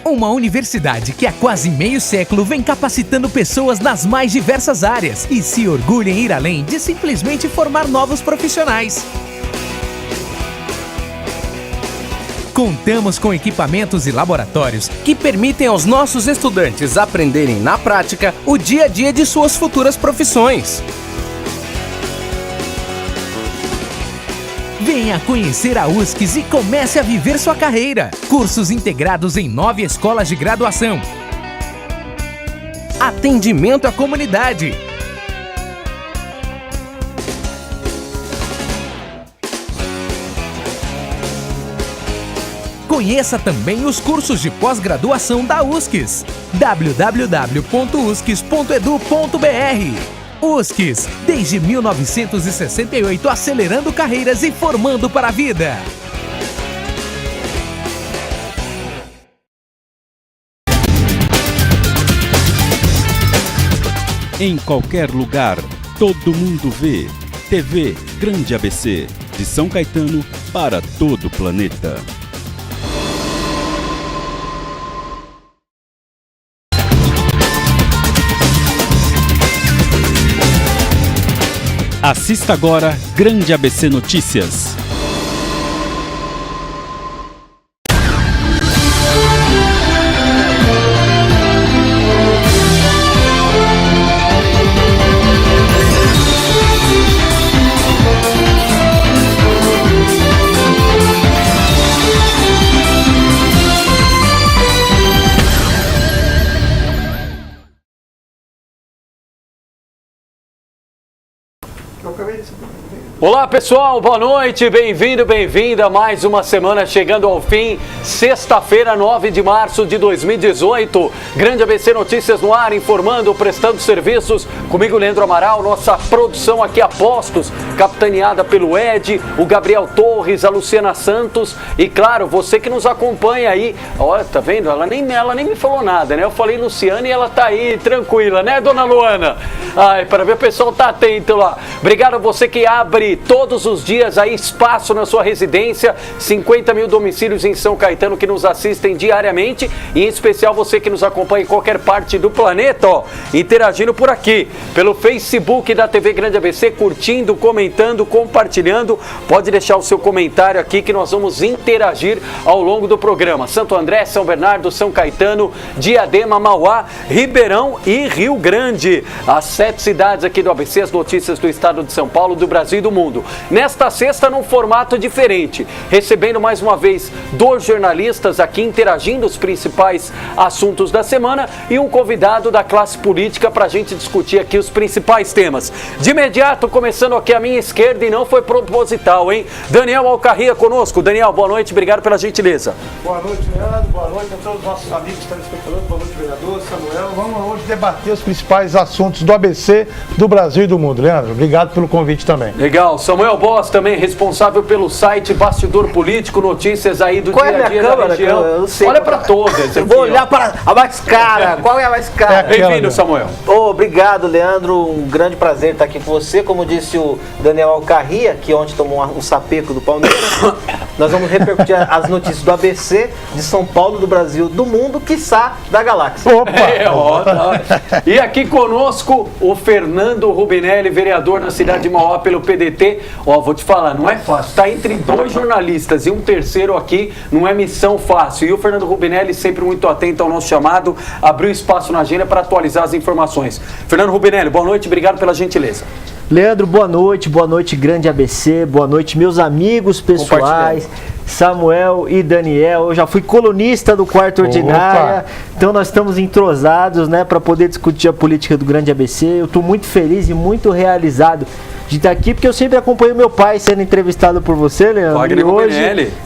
Uma universidade que há quase meio século vem capacitando pessoas nas mais diversas áreas e se orgulha em ir além de simplesmente formar novos profissionais. Contamos com equipamentos e laboratórios que permitem aos nossos estudantes aprenderem na prática o dia a dia de suas futuras profissões. Venha conhecer a USCS e comece a viver sua carreira. Cursos integrados em 9 escolas de graduação. Atendimento à comunidade. Conheça também os cursos de pós-graduação da USCS. www.uscs.edu.br. USCS, desde 1968, acelerando carreiras e formando para a vida. Em qualquer lugar, todo mundo vê. TV Grande ABC, de São Caetano para todo o planeta. Assista agora Grande ABC Notícias. Olá pessoal, boa noite, bem-vindo, bem-vinda, mais uma semana chegando ao fim, sexta-feira, 9 de março de 2018, Grande ABC Notícias no ar, informando, prestando serviços, comigo Leandro Amaral, nossa produção aqui a postos, capitaneada pelo Ed, o Gabriel Torres, a Luciana Santos e claro, você que nos acompanha aí, olha, tá vendo, ela nem me falou nada, né, eu falei Luciana e ela tá aí, tranquila, né dona Luana? Ai, para ver o pessoal tá atento lá, obrigado a você que abre todos os dias aí espaço na sua residência, 50 mil domicílios em São Caetano que nos assistem diariamente e em especial você que nos acompanha em qualquer parte do planeta, ó, interagindo por aqui, pelo Facebook da TV Grande ABC, curtindo, comentando, compartilhando, pode deixar o seu comentário aqui que nós vamos interagir ao longo do programa. Santo André, São Bernardo, São Caetano, Diadema, Mauá, Ribeirão e Rio Grande, as 7 cidades aqui do ABC, as notícias do estado de São Paulo, do Brasil e do mundo. Nesta sexta, num formato diferente, recebendo mais uma vez 2 jornalistas aqui interagindo os principais assuntos da semana e um convidado da classe política para a gente discutir aqui os principais temas. De imediato, começando aqui à minha esquerda e não foi proposital, hein? Daniel Alcarria conosco. Daniel, boa noite, obrigado pela gentileza. Boa noite, Leandro, boa noite a todos os nossos amigos telespectadores, boa noite, vereador, Samuel. Vamos hoje debater os principais assuntos do ABC, do Brasil e do mundo. Leandro, obrigado pelo convite também. Legal, Samuel Boss também responsável pelo site Bastidor Político, notícias aí do dia a dia da região. Olha para todas. Eu vou olhar para a mais cara. Qual é a mais cara? Bem-vindo, Samuel. Obrigado, Leandro. Um grande prazer estar aqui com você. Como disse o Daniel Alcarria, que ontem tomou um sapeco do Palmeiras, nós vamos repercutir as notícias do ABC, de São Paulo, do Brasil, do mundo, quiçá da galáxia. Opa! E aqui conosco o Fernando Rubinelli, vereador na cidade de Mauá pelo PDT. Ó, vou te falar, não é fácil. Está entre 2 jornalistas e um terceiro aqui, não é missão fácil. E o Fernando Rubinelli, sempre muito atento ao nosso chamado, abriu espaço na agenda para atualizar as informações. Fernando Rubinelli, boa noite, obrigado pela gentileza. Leandro, boa noite Grande ABC, boa noite meus amigos pessoais, Samuel e Daniel. Eu já fui colunista do Quarto Ordinária, então nós estamos entrosados, né, para poder discutir a política do Grande ABC. Eu estou muito feliz e muito realizado de estar aqui, porque eu sempre acompanho meu pai sendo entrevistado por você, Leandro.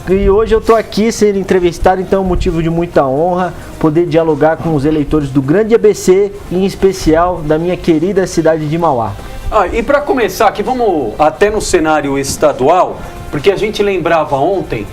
E hoje eu estou aqui sendo entrevistado, então é um motivo de muita honra poder dialogar com os eleitores do Grande ABC, em especial da minha querida cidade de Mauá. E para começar aqui, vamos até no cenário estadual, porque a gente lembrava ontem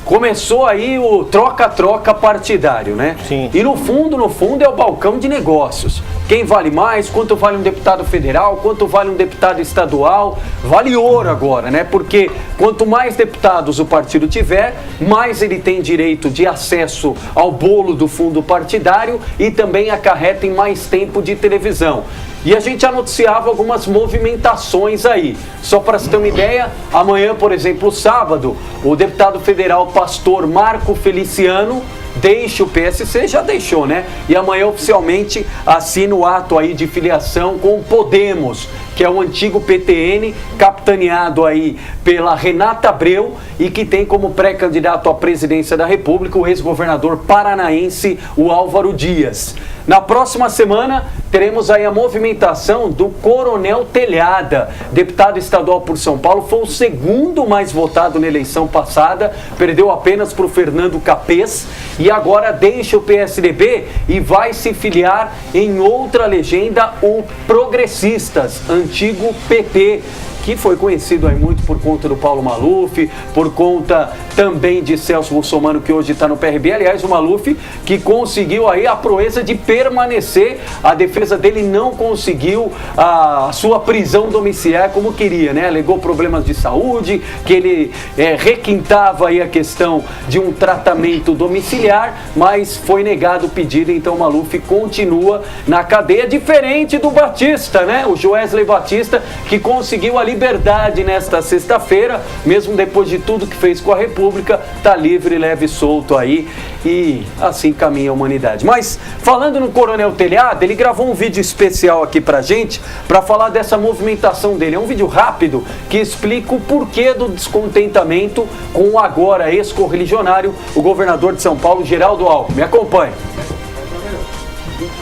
começou aí o troca-troca partidário, né? Sim. E no fundo é o balcão de negócios. Quem vale mais, quanto vale um deputado federal, quanto vale um deputado estadual, vale ouro agora, né? Porque quanto mais deputados o partido tiver, mais ele tem direito de acesso ao bolo do fundo partidário e também acarreta em mais tempo de televisão. E a gente já noticiava algumas movimentações aí. Só para você ter uma ideia, amanhã, por exemplo, sábado, o deputado federal pastor Marco Feliciano deixa o PSC, já deixou, né? E amanhã oficialmente assina o ato aí de filiação com o Podemos, que é o antigo PTN, capitaneado aí pela Renata Abreu e que tem como pré-candidato à presidência da República o ex-governador paranaense, o Álvaro Dias. Na próxima semana, teremos aí a movimentação do Coronel Telhada, deputado estadual por São Paulo, foi o segundo mais votado na eleição passada, perdeu apenas para o Fernando Capês e agora deixa o PSDB e vai se filiar em outra legenda, o Progressistas, antigo PT, que foi conhecido aí muito por conta do Paulo Maluf, por conta também de Celso Russomano, que hoje está no PRB. Aliás, o Maluf que conseguiu aí a proeza de permanecer, a defesa dele não conseguiu a sua prisão domiciliar como queria, né? Alegou problemas de saúde, que ele requintava aí a questão de um tratamento domiciliar, mas foi negado o pedido, então o Maluf continua na cadeia, diferente do Batista, né? O Joesley Batista, que conseguiu a liberdade nesta sexta-feira, mesmo depois de tudo que fez com a República, tá livre, leve e solto aí, e assim caminha a humanidade. Mas, falando no Coronel Telhada, ele gravou um vídeo especial aqui pra gente, pra falar dessa movimentação dele. É um vídeo rápido que explica o porquê do descontentamento com o agora ex-correligionário, o governador de São Paulo, Geraldo Alckmin. Me acompanhe.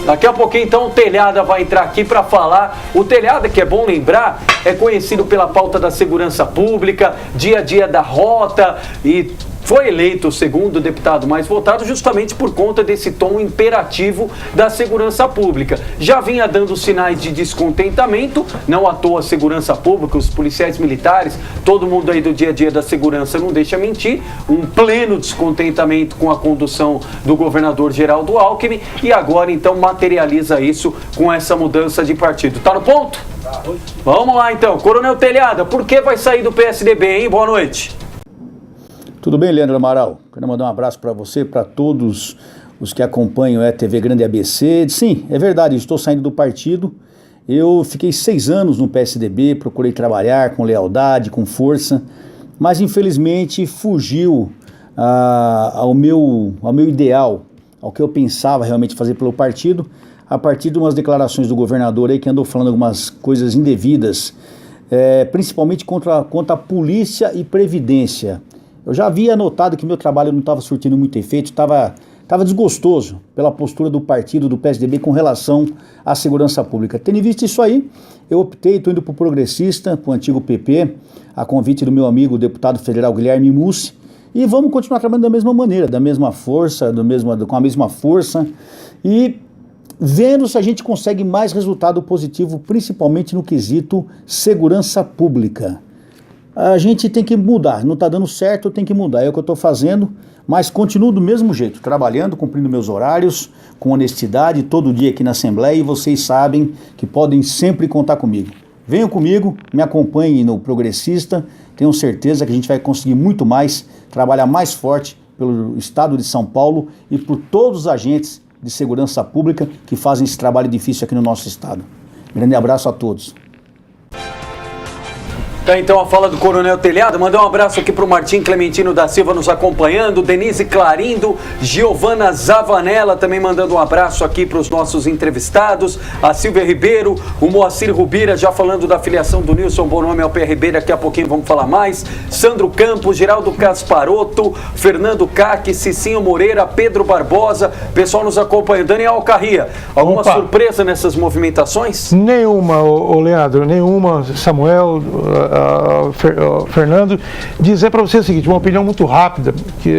Daqui a pouquinho, então, o Telhada vai entrar aqui para falar. O Telhada, que é bom lembrar, é conhecido pela pauta da segurança pública, dia a dia da rota, e foi eleito o segundo deputado mais votado justamente por conta desse tom imperativo da segurança pública. Já vinha dando sinais de descontentamento, não à toa a segurança pública, os policiais militares, todo mundo aí do dia a dia da segurança não deixa mentir, um pleno descontentamento com a condução do governador Geraldo Alckmin e agora então materializa isso com essa mudança de partido. Tá no ponto? Vamos lá então, Coronel Telhada, por que vai sair do PSDB, hein? Boa noite. Tudo bem, Leandro Amaral? Quero mandar um abraço para você, para todos os que acompanham a TV Grande ABC. Sim, é verdade, estou saindo do partido. Eu fiquei 6 anos no PSDB, procurei trabalhar com lealdade, com força, mas infelizmente fugiu ao meu ideal, ao que eu pensava realmente fazer pelo partido, a partir de umas declarações do governador aí que andou falando algumas coisas indevidas, principalmente contra a polícia e previdência. Eu já havia notado que meu trabalho não estava surtindo muito efeito, estava desgostoso pela postura do partido, do PSDB, com relação à segurança pública. Tendo visto isso aí, eu optei, estou indo para o Progressista, para o antigo PP, a convite do meu amigo, o deputado federal Guilherme Mussi, e vamos continuar trabalhando da mesma maneira, da mesma força, com a mesma força, e vendo se a gente consegue mais resultado positivo, principalmente no quesito segurança pública. A gente tem que mudar, não está dando certo, tem que mudar, é o que eu estou fazendo, mas continuo do mesmo jeito, trabalhando, cumprindo meus horários, com honestidade, todo dia aqui na Assembleia, e vocês sabem que podem sempre contar comigo. Venham comigo, me acompanhem no Progressista, tenho certeza que a gente vai conseguir muito mais, trabalhar mais forte pelo Estado de São Paulo e por todos os agentes de segurança pública que fazem esse trabalho difícil aqui no nosso Estado. Grande abraço a todos. Tá, então a fala do Coronel Telhada, mandar um abraço aqui pro Martim Clementino da Silva nos acompanhando, Denise Clarindo, Giovana Zavanella também mandando um abraço aqui para os nossos entrevistados, a Silvia Ribeiro, o Moacir Rubira já falando da filiação do Nilson Bonomi ao PRB, daqui a pouquinho vamos falar mais, Sandro Campos, Geraldo Casparotto, Fernando Caque, Cicinho Moreira, Pedro Barbosa, pessoal nos acompanhando, Daniel Alcarria, alguma surpresa nessas movimentações? Nenhuma, Leandro, nenhuma, Samuel, Fernando, dizer para você o seguinte, uma opinião muito rápida, que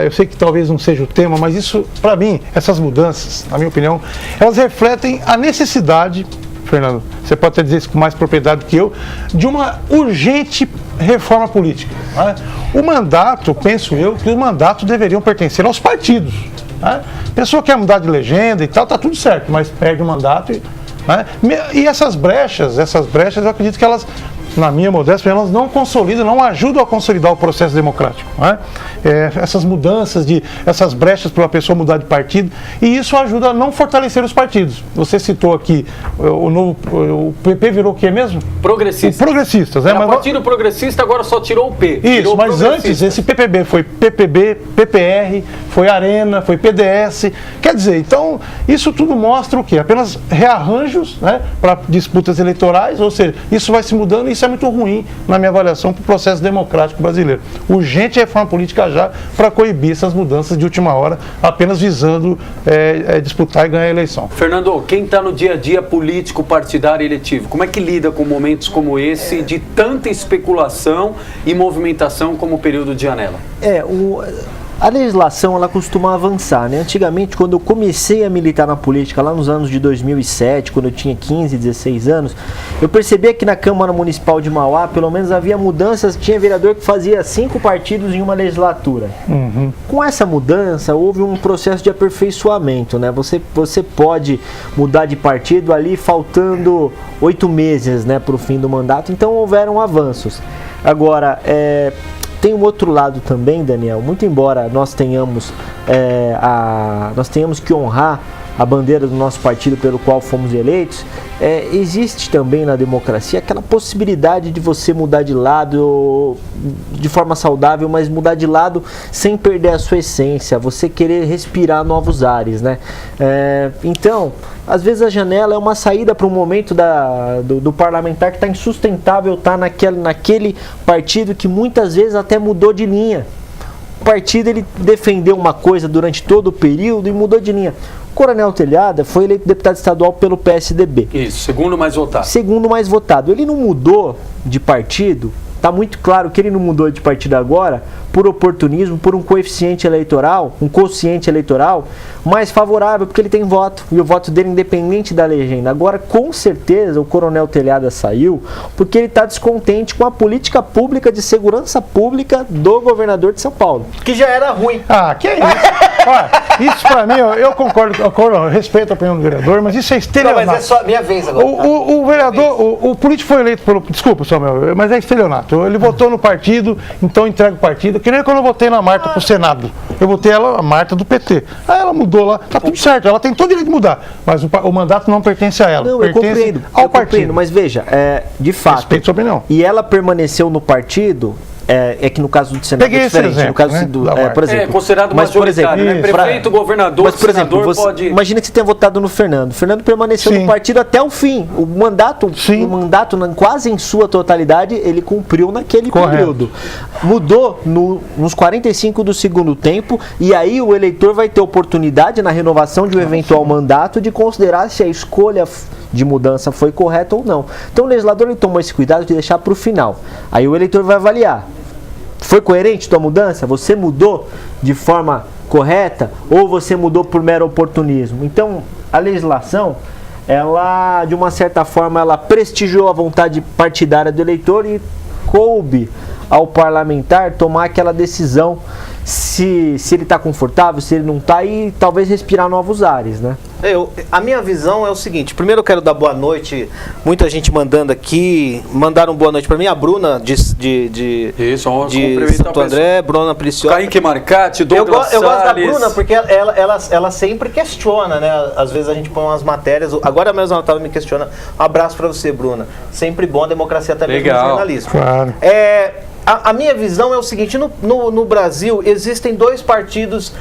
eu sei que talvez não seja o tema, mas isso, para mim, essas mudanças, na minha opinião, elas refletem a necessidade Fernando, você pode até dizer isso com mais propriedade do que eu, de uma urgente reforma política. Né? O mandato, penso eu, que os mandatos deveriam pertencer aos partidos. Né? A pessoa quer mudar de legenda e tal, tá tudo certo, mas perde o mandato. Né? E essas brechas, eu acredito que elas, na minha modéstia, elas não consolidam, não ajudam a consolidar o processo democrático. Né? Essas mudanças, essas brechas para a pessoa mudar de partido, e isso ajuda a não fortalecer os partidos. Você citou aqui, o PP virou o que mesmo? Progressistas. Progressistas, né? Era partido progressista, agora só tirou o P. Isso, mas antes esse PPB foi PPB, PPR, foi Arena, foi PDS. Quer dizer, então, isso tudo mostra o quê? Apenas rearranjos, né, para disputas eleitorais, ou seja, isso vai se mudando e isso é muito ruim, na minha avaliação, para o processo democrático brasileiro. Urgente reforma política já para coibir essas mudanças de última hora, apenas visando disputar e ganhar a eleição. Fernando, quem está no dia a dia político, partidário e eletivo, como é que lida com momentos como esse, de tanta especulação e movimentação como o período de janela? A legislação, ela costuma avançar, né? Antigamente, quando eu comecei a militar na política, lá nos anos de 2007, quando eu tinha 15, 16 anos, eu percebia que na Câmara Municipal de Mauá, pelo menos havia mudanças, tinha vereador que fazia 5 partidos em uma legislatura. Uhum. Com essa mudança, houve um processo de aperfeiçoamento, né? Você pode mudar de partido ali faltando 8 meses, né, para o fim do mandato, então houveram avanços. Agora, tem um outro lado também, Daniel, muito embora nós tenhamos que honrar a bandeira do nosso partido pelo qual fomos eleitos, existe também na democracia aquela possibilidade de você mudar de lado de forma saudável, mas mudar de lado sem perder a sua essência, você querer respirar novos ares, né? Então, às vezes a janela é uma saída para um momento do parlamentar que está insustentável, está naquele partido que muitas vezes até mudou de linha. O partido ele defendeu uma coisa durante todo o período e mudou de linha. Coronel Telhada foi eleito deputado estadual pelo PSDB. Isso, segundo mais votado. Segundo mais votado. Ele não mudou de partido, está muito claro que ele não mudou de partido agora por oportunismo, por um quociente eleitoral mais favorável, porque ele tem voto, e o voto dele é independente da legenda. Agora, com certeza, o Coronel Telhada saiu porque ele está descontente com a política pública de segurança pública do governador de São Paulo. Que já era ruim. Ah, que é isso? Olha, isso pra mim, eu concordo, eu respeito a opinião do vereador, mas isso é estelionato. Não, mas é só minha vez agora. O vereador, o político foi eleito pelo... Desculpa, Samuel, mas é estelionato. Ele votou no partido, então entrega o partido. Que nem quando eu votei na Marta pro Senado. Eu votei a Marta do PT. Aí ela mudou lá, tá tudo certo, ela tem todo o direito de mudar. Mas o mandato não pertence a ela. Não, pertence ao partido. Mas veja, de fato... Respeito sua opinião. E ela permaneceu no partido... que no caso do Senado peguei é diferente. Exemplo, no caso né? por exemplo, considerado majoritário, né? Prefeito, governador, mas, por exemplo, senador pode... Imagina que você tenha votado no Fernando. O Fernando permaneceu no partido até o fim. O mandato quase em sua totalidade, ele cumpriu naquele período. Mudou nos 45 do segundo tempo, e aí o eleitor vai ter oportunidade, na renovação de um eventual mandato, de considerar se a escolha de mudança foi correta ou não. Então o legislador ele tomou esse cuidado de deixar para o final. Aí o eleitor vai avaliar. Foi coerente tua mudança? Você mudou de forma correta ou você mudou por mero oportunismo? Então, a legislação, ela, de uma certa forma, ela prestigiou a vontade partidária do eleitor e coube ao parlamentar tomar aquela decisão se ele está confortável, se ele não está, e talvez respirar novos ares, né? A minha visão é o seguinte: primeiro eu quero dar boa noite, muita gente mandando aqui, mandaram boa noite para mim, a Bruna de Santo André, Bruna Preciosa, Kaique Marcati, Douglas eu gosto da Bruna porque ela sempre questiona, né? Às vezes a gente põe umas matérias, agora mesmo ela estava me questionando. Um abraço para você, Bruna. Sempre bom, a democracia também no jornalismo. Claro. A minha visão é o seguinte: no Brasil existem 2 partidos,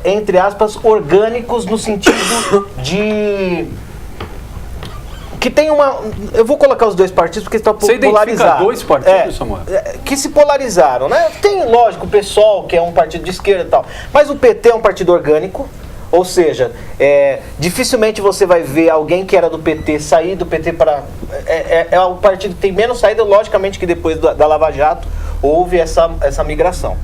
entre aspas, orgânicos, no sentido de... que tem uma... Eu vou colocar os 2 partidos porque estão polarizados. Você identifica 2 partidos, Samuel? Que se polarizaram, né? Tem, lógico, o PSOL, que é um partido de esquerda e tal, mas o PT é um partido orgânico. Ou seja, dificilmente você vai ver alguém que era do PT sair do PT para... É o partido que tem menos saída, logicamente que depois da Lava Jato houve essa migração.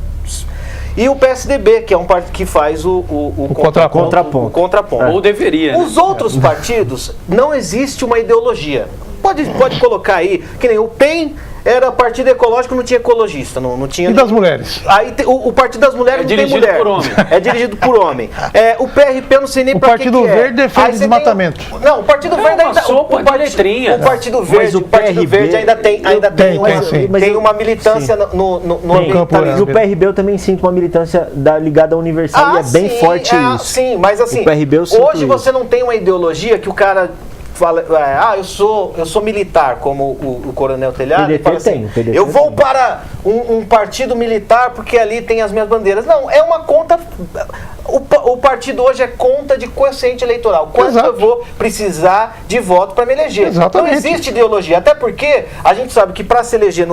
e o PSDB, que é um partido que faz o contraponto. Ou deveria. Os outros partidos, não existe uma ideologia. Pode colocar aí, que nem o PEN era partido ecológico, não tinha ecologista, não tinha. E das mulheres? Aí o Partido das Mulheres não tem mulher. Por homem. É dirigido por homem. O PRP eu não sei nem pra que Partido Verde defende desmatamento. Não, o Partido Verde ainda. O Partido Verde ainda tem uma militância no ambientalismo. E o PRB eu também sinto uma militância ligada à Universal, e é bem forte isso. Sim, mas assim, hoje você não tem uma ideologia que o cara fala, eu sou militar, como o Coronel Telhado, PDT fala assim, PDT eu vou para um partido militar porque ali tem as minhas bandeiras. Não, é uma conta. O partido hoje é conta de quociente eleitoral. Quanto eu vou precisar de voto para me eleger? Exatamente. Não existe ideologia. Até porque a gente sabe que para se eleger,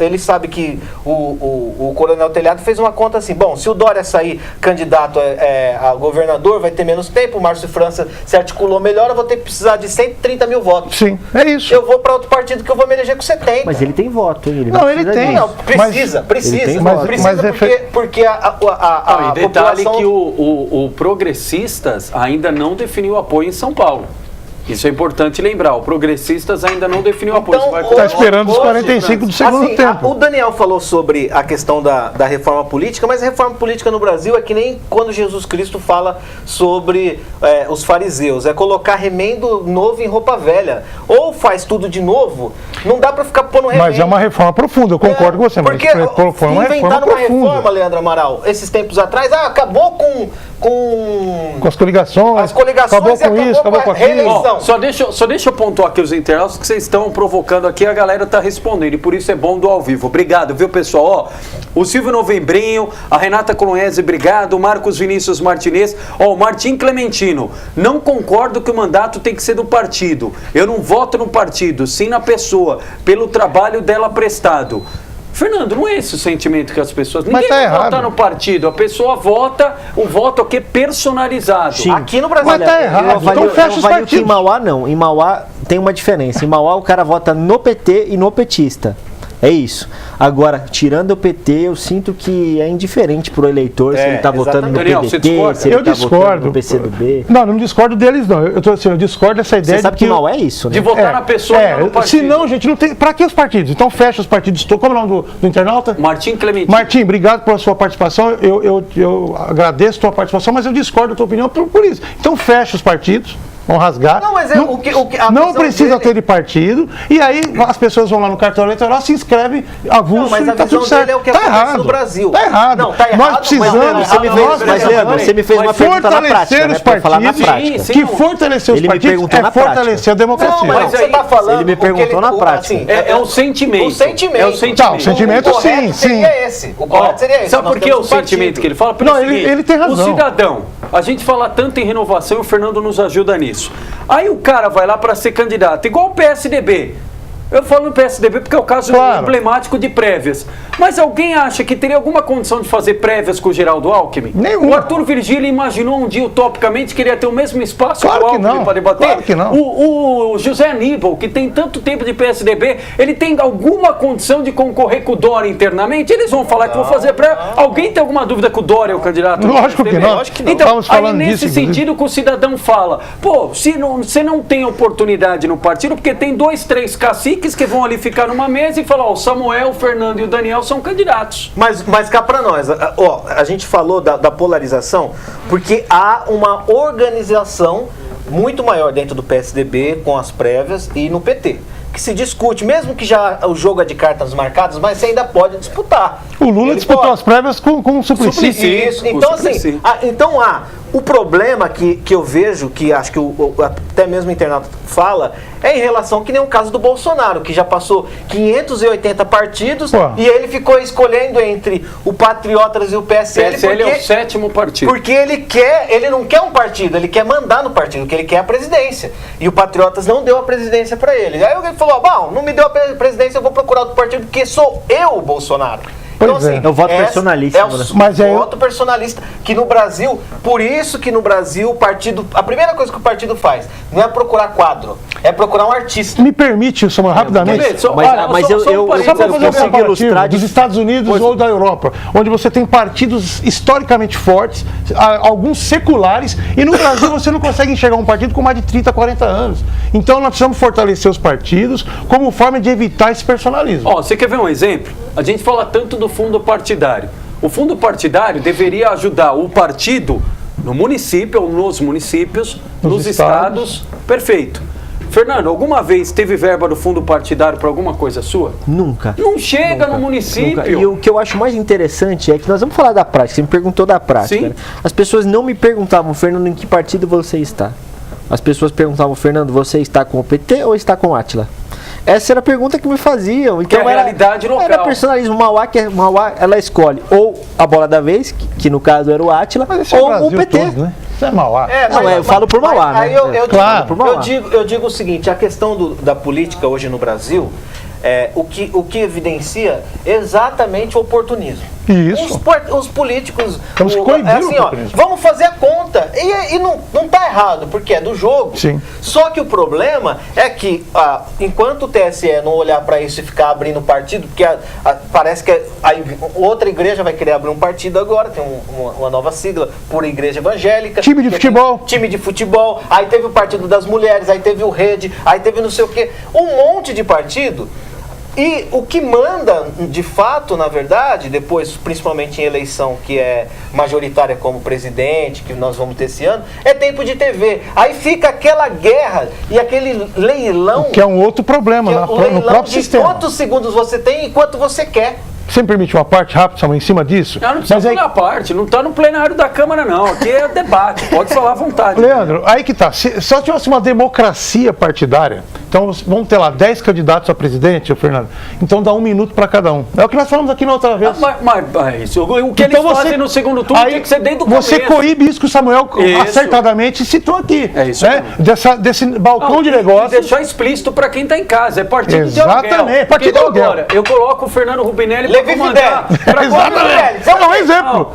ele sabe que o Coronel Telhado fez uma conta assim: bom, se o Dória sair candidato a governador, vai ter menos tempo. O Márcio França se articulou melhor, eu vou ter que precisar de 130 mil votos. Sim, é isso. Eu vou para outro partido que eu vou me eleger com 70. Mas ele tem voto, hein? Ele tem. Não, precisa. Porque a E detalhe população... que o Progressistas ainda não definiu apoio em São Paulo. Isso é importante lembrar. O Progressistas ainda não definiu apoio. Está esperando os 45 do segundo tempo. O Daniel falou sobre a questão da reforma política, mas a reforma política no Brasil é que nem quando Jesus Cristo fala sobre os fariseus. É colocar remendo novo em roupa velha. Ou faz tudo de novo, não dá para ficar pondo remendo. Mas é uma reforma profunda, eu concordo com você. Porque inventaram uma reforma, Leandro Amaral, esses tempos atrás, acabou com as coligações, acabou com isso, acabou com aquilo. Só deixa eu pontuar aqui os internautas que vocês estão provocando aqui, a galera está respondendo, e por isso é bom do ao vivo. Obrigado, viu, pessoal? O Silvio Novembrinho, a Renata Colonhese, obrigado, o Marcos Vinícius Martinez, o Martim Clementino, não concordo que o mandato tem que ser do partido. Eu não voto no partido, sim na pessoa, pelo trabalho dela prestado. Fernando, não é esse o sentimento que as pessoas... Ninguém vai votar no partido, a pessoa vota, o voto aqui é personalizado. Sim. Aqui no Brasil... Mas tá errado, então fecha os partidos. Em Mauá não, em Mauá tem uma diferença. Em Mauá o cara vota no PT e no petista. É isso. Agora, tirando o PT, eu sinto que é indiferente pro eleitor se ele está votando no Daniel, PDT, se ele está votando no PCdoB. Não discordo deles, não. Eu discordo dessa ideia. Você sabe que mal é isso, né? De votar na pessoa e não no partido. Se não, gente, não tem... Pra que os partidos? Então fecha os partidos. Como é o nome do internauta? Martim Clementino. Martim, obrigado pela sua participação. Eu agradeço a tua participação, mas eu discordo da tua opinião por isso. Então fecha os partidos. Vão rasgar. Não, mas não precisa ter de partido. E aí as pessoas vão lá no cartão eleitoral, se inscrevem, avulso e tá tudo certo. É o que acontece no Brasil. Tá errado. Não, tá errado. Nós precisamos... Você me fez uma pergunta na prática, né? Pra falar na prática. Que fortalecer os partidos é fortalecer a democracia. Não, mas você tá falando... Ele me perguntou na prática. É o sentimento. O sentimento. É o sentimento. O sentimento sim. Seria esse. O correto seria esse. Sabe por que o sentimento que ele fala? Não, ele tem razão. O cidadão, a gente fala tanto em renovação e o Fernando nos ajuda nisso. Aí o cara vai lá para ser candidato, igual o PSDB. Eu falo no PSDB porque é o caso emblemático de prévias. Mas alguém acha que teria alguma condição de fazer prévias com o Geraldo Alckmin? Nenhum. O Arthur Virgílio imaginou um dia utopicamente que ele ia ter o mesmo espaço que o Alckmin para debater? Claro que não. O José Aníbal, que tem tanto tempo de PSDB, ele tem alguma condição de concorrer com o Dória internamente? Eles vão falar que vão fazer prévia. Alguém tem alguma dúvida que o Dória é o candidato? Lógico que não. Então, aí nesse sentido que o cidadão fala, você não tem oportunidade no partido porque tem 2, 3 caciques que vão ali ficar numa mesa e falar, o Samuel, o Fernando e o Daniel são candidatos. Mas cá pra nós, a gente falou da polarização porque há uma organização muito maior dentro do PSDB com as prévias e no PT. Que se discute, mesmo que já o jogo é de cartas marcadas, mas você ainda pode disputar. O Lula disputou as prévias com o Suplicy. Isso. Então, assim, o problema que eu vejo, que acho que até mesmo o internauta fala, é em relação que nem o caso do Bolsonaro, que já passou 580 partidos e ele ficou escolhendo entre o Patriotas e o PSL. O PSL é o 7º partido. Porque ele não quer um partido, ele quer mandar no partido, que ele quer a presidência. E o Patriotas não deu a presidência para ele. Aí ele falou, bom, não me deu a presidência, eu vou procurar outro partido, porque sou eu o Bolsonaro. Então, Pois é. assim, É o voto personalista, É o né? Mas é- voto personalista que no Brasil, por isso que no Brasil o partido, a primeira coisa que o partido faz não é procurar quadro, é procurar um artista. Me permite, Samuel, rapidamente. Quer ver? Só- Mas- olha, mas só- eu- só um eu- parênteses. Só para eu fazer um consigo comparativo ilustrar dos de- Estados Unidos ou da Europa, onde você tem partidos historicamente fortes, alguns seculares, e no Brasil você não consegue enxergar um partido com mais de 30, 40 anos. Então nós precisamos fortalecer os partidos como forma de evitar esse personalismo. Ó, você quer ver um exemplo? A gente fala tanto do fundo partidário. O fundo partidário deveria ajudar o partido no município ou nos municípios, nos estados. Perfeito. Fernando, alguma vez teve verba do fundo partidário para alguma coisa sua? Nunca. Não chega no município. Nunca. E o que eu acho mais interessante é que nós vamos falar da prática. Você me perguntou da prática. Sim. Né? As pessoas não me perguntavam, Fernando, em que partido você está? As pessoas perguntavam, Fernando, você está com o PT ou está com o Átila? Essa era a pergunta que me faziam. Então é a realidade local. Era personalismo. Mauá, ela escolhe ou a bola da vez, que no caso era o Átila, Mas esse é o ou o Brasil PT. todo, né? Isso é Mauá. Não, eu falo por Mauá, Aí né? eu Claro. digo o seguinte, a questão da política hoje no Brasil, o que evidencia exatamente o oportunismo. Isso. Os políticos, Temos que coibir o assim, oportunismo. vamos fazer a conta. E não tá errado, porque é do jogo. Sim. Só que o problema é que, enquanto o TSE não olhar para isso e ficar abrindo partido, porque parece que outra igreja vai querer abrir um partido agora, tem uma nova sigla, por igreja evangélica. Time de futebol. Time de futebol, aí teve o Partido das Mulheres, aí teve o Rede, aí teve não sei o quê. Um monte de partido. E o que manda, de fato, na verdade, depois, principalmente em eleição que é majoritária como presidente, que nós vamos ter esse ano, é tempo de TV. Aí fica aquela guerra e aquele leilão. Que é um outro problema que é no o leilão próprio de sistema. quantos segundos você tem e quanto você quer. Você me permite uma parte rápida, Samuel, em cima disso? Não precisa Mas aí, falar parte, não está no plenário da Câmara, não. Aqui é debate, pode falar à vontade. Leandro, aí que tá. Se só tivesse uma democracia partidária, então vamos ter lá 10 candidatos a presidente, Fernando. Então dá 1 minuto para cada um. É o que nós falamos aqui na outra vez. Mas isso, o que Então eles fazem no segundo turno aí tem que ser desde o começo. Você coíbe isso que o Samuel Isso. acertadamente citou aqui. É isso né? mesmo. Desse balcão Não, de e negócio. deixar explícito para quem está em casa. É partido Exatamente, de aluguel. partido de aluguel. Agora, eu coloco o Fernando Rubinelli para Levi comandar. Exatamente. Vamos dar um exemplo.